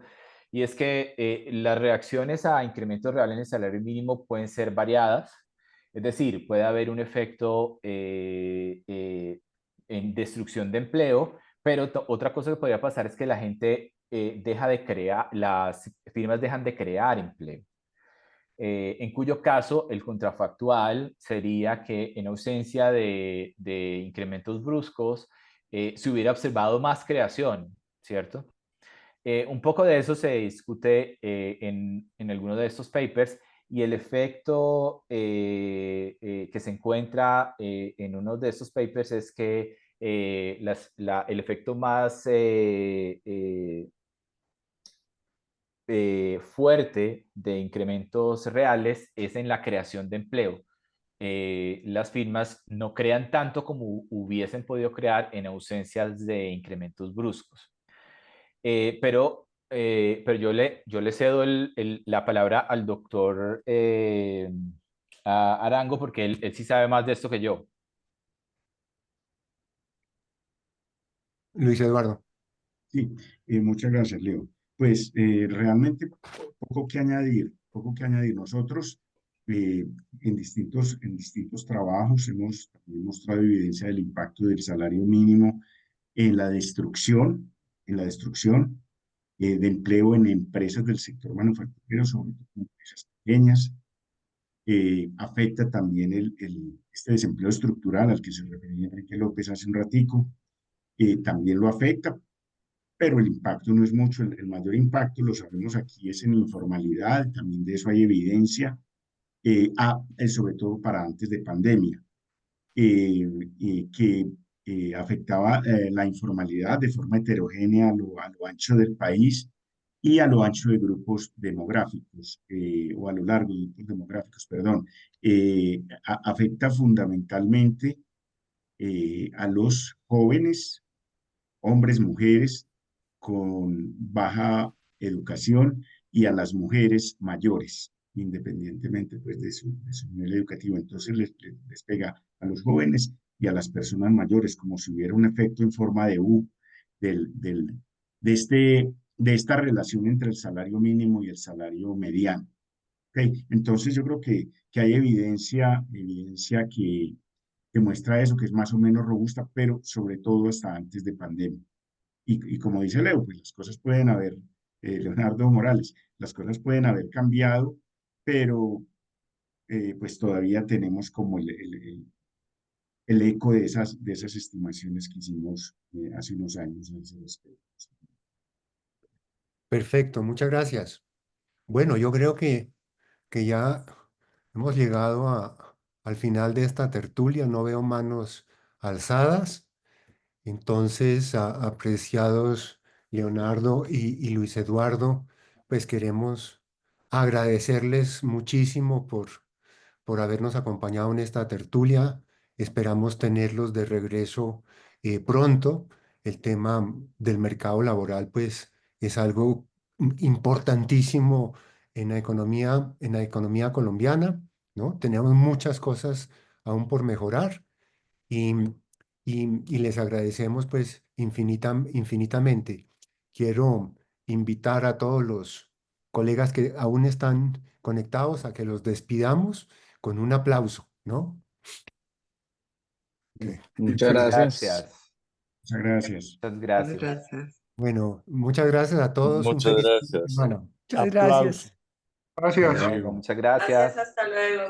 y es que las reacciones a incrementos reales en el salario mínimo pueden ser variadas. Es decir, puede haber un efecto en destrucción de empleo, pero otra cosa que podría pasar es que la gente las firmas dejan de crear empleo. En cuyo caso el contrafactual sería que en ausencia de incrementos bruscos se hubiera observado más creación, ¿cierto? Un poco de eso se discute en alguno de estos papers, y el efecto que se encuentra en uno de estos papers es que el efecto más fuerte de incrementos reales es en la creación de empleo. Las firmas no crean tanto como hubiesen podido crear en ausencias de incrementos bruscos. Pero yo le cedo la palabra al doctor Arango, porque él sí sabe más de esto que yo. Luis Eduardo. Sí, muchas gracias, Leo. Pues realmente poco que añadir, poco que añadir. Nosotros en distintos trabajos hemos también mostrado evidencia del impacto del salario mínimo en la destrucción, de empleo en empresas del sector manufacturero, sobre todo en empresas pequeñas. Afecta también este desempleo estructural al que se refería Enrique López hace un ratico. También lo afecta, pero el impacto no es mucho. El mayor impacto, lo sabemos aquí, es en informalidad. También de eso hay evidencia, sobre todo para antes de pandemia, que afectaba la informalidad de forma heterogénea a lo ancho del país y a lo ancho de grupos demográficos, o a lo largo de grupos demográficos, perdón. Afecta fundamentalmente a los jóvenes, hombres, mujeres con baja educación, y a las mujeres mayores, independientemente pues, de su nivel educativo. Entonces les pega a los jóvenes y a las personas mayores, como si hubiera un efecto en forma de U de esta relación entre el salario mínimo y el salario mediano. ¿Okay? Entonces yo creo que hay evidencia que muestra eso, que es más o menos robusta, pero sobre todo hasta antes de pandemia. Y como dice Leo, pues las cosas pueden haber, Leonardo Morales, las cosas pueden haber cambiado, pero pues todavía tenemos como el eco de esas estimaciones que hicimos hace unos años. Perfecto, muchas gracias. Bueno, yo creo que ya hemos llegado al final de esta tertulia. No veo manos alzadas. Entonces, apreciados Leonardo y Luis Eduardo, pues queremos agradecerles muchísimo por habernos acompañado en esta tertulia. Esperamos tenerlos de regreso pronto. El tema del mercado laboral, pues, es algo importantísimo en la economía colombiana, ¿no? Tenemos muchas cosas aún por mejorar, y, y les agradecemos, pues, infinitamente. Quiero invitar a todos los colegas que aún están conectados a que los despidamos con un aplauso, ¿no? Muchas Muchas gracias. gracias. Muchas gracias. Muchas gracias. Gracias. Bueno, muchas gracias a todos. Un Muchas feliz fin de gracias. semana. Muchas gracias. Hasta Gracias. luego. Muchas gracias. Hasta luego.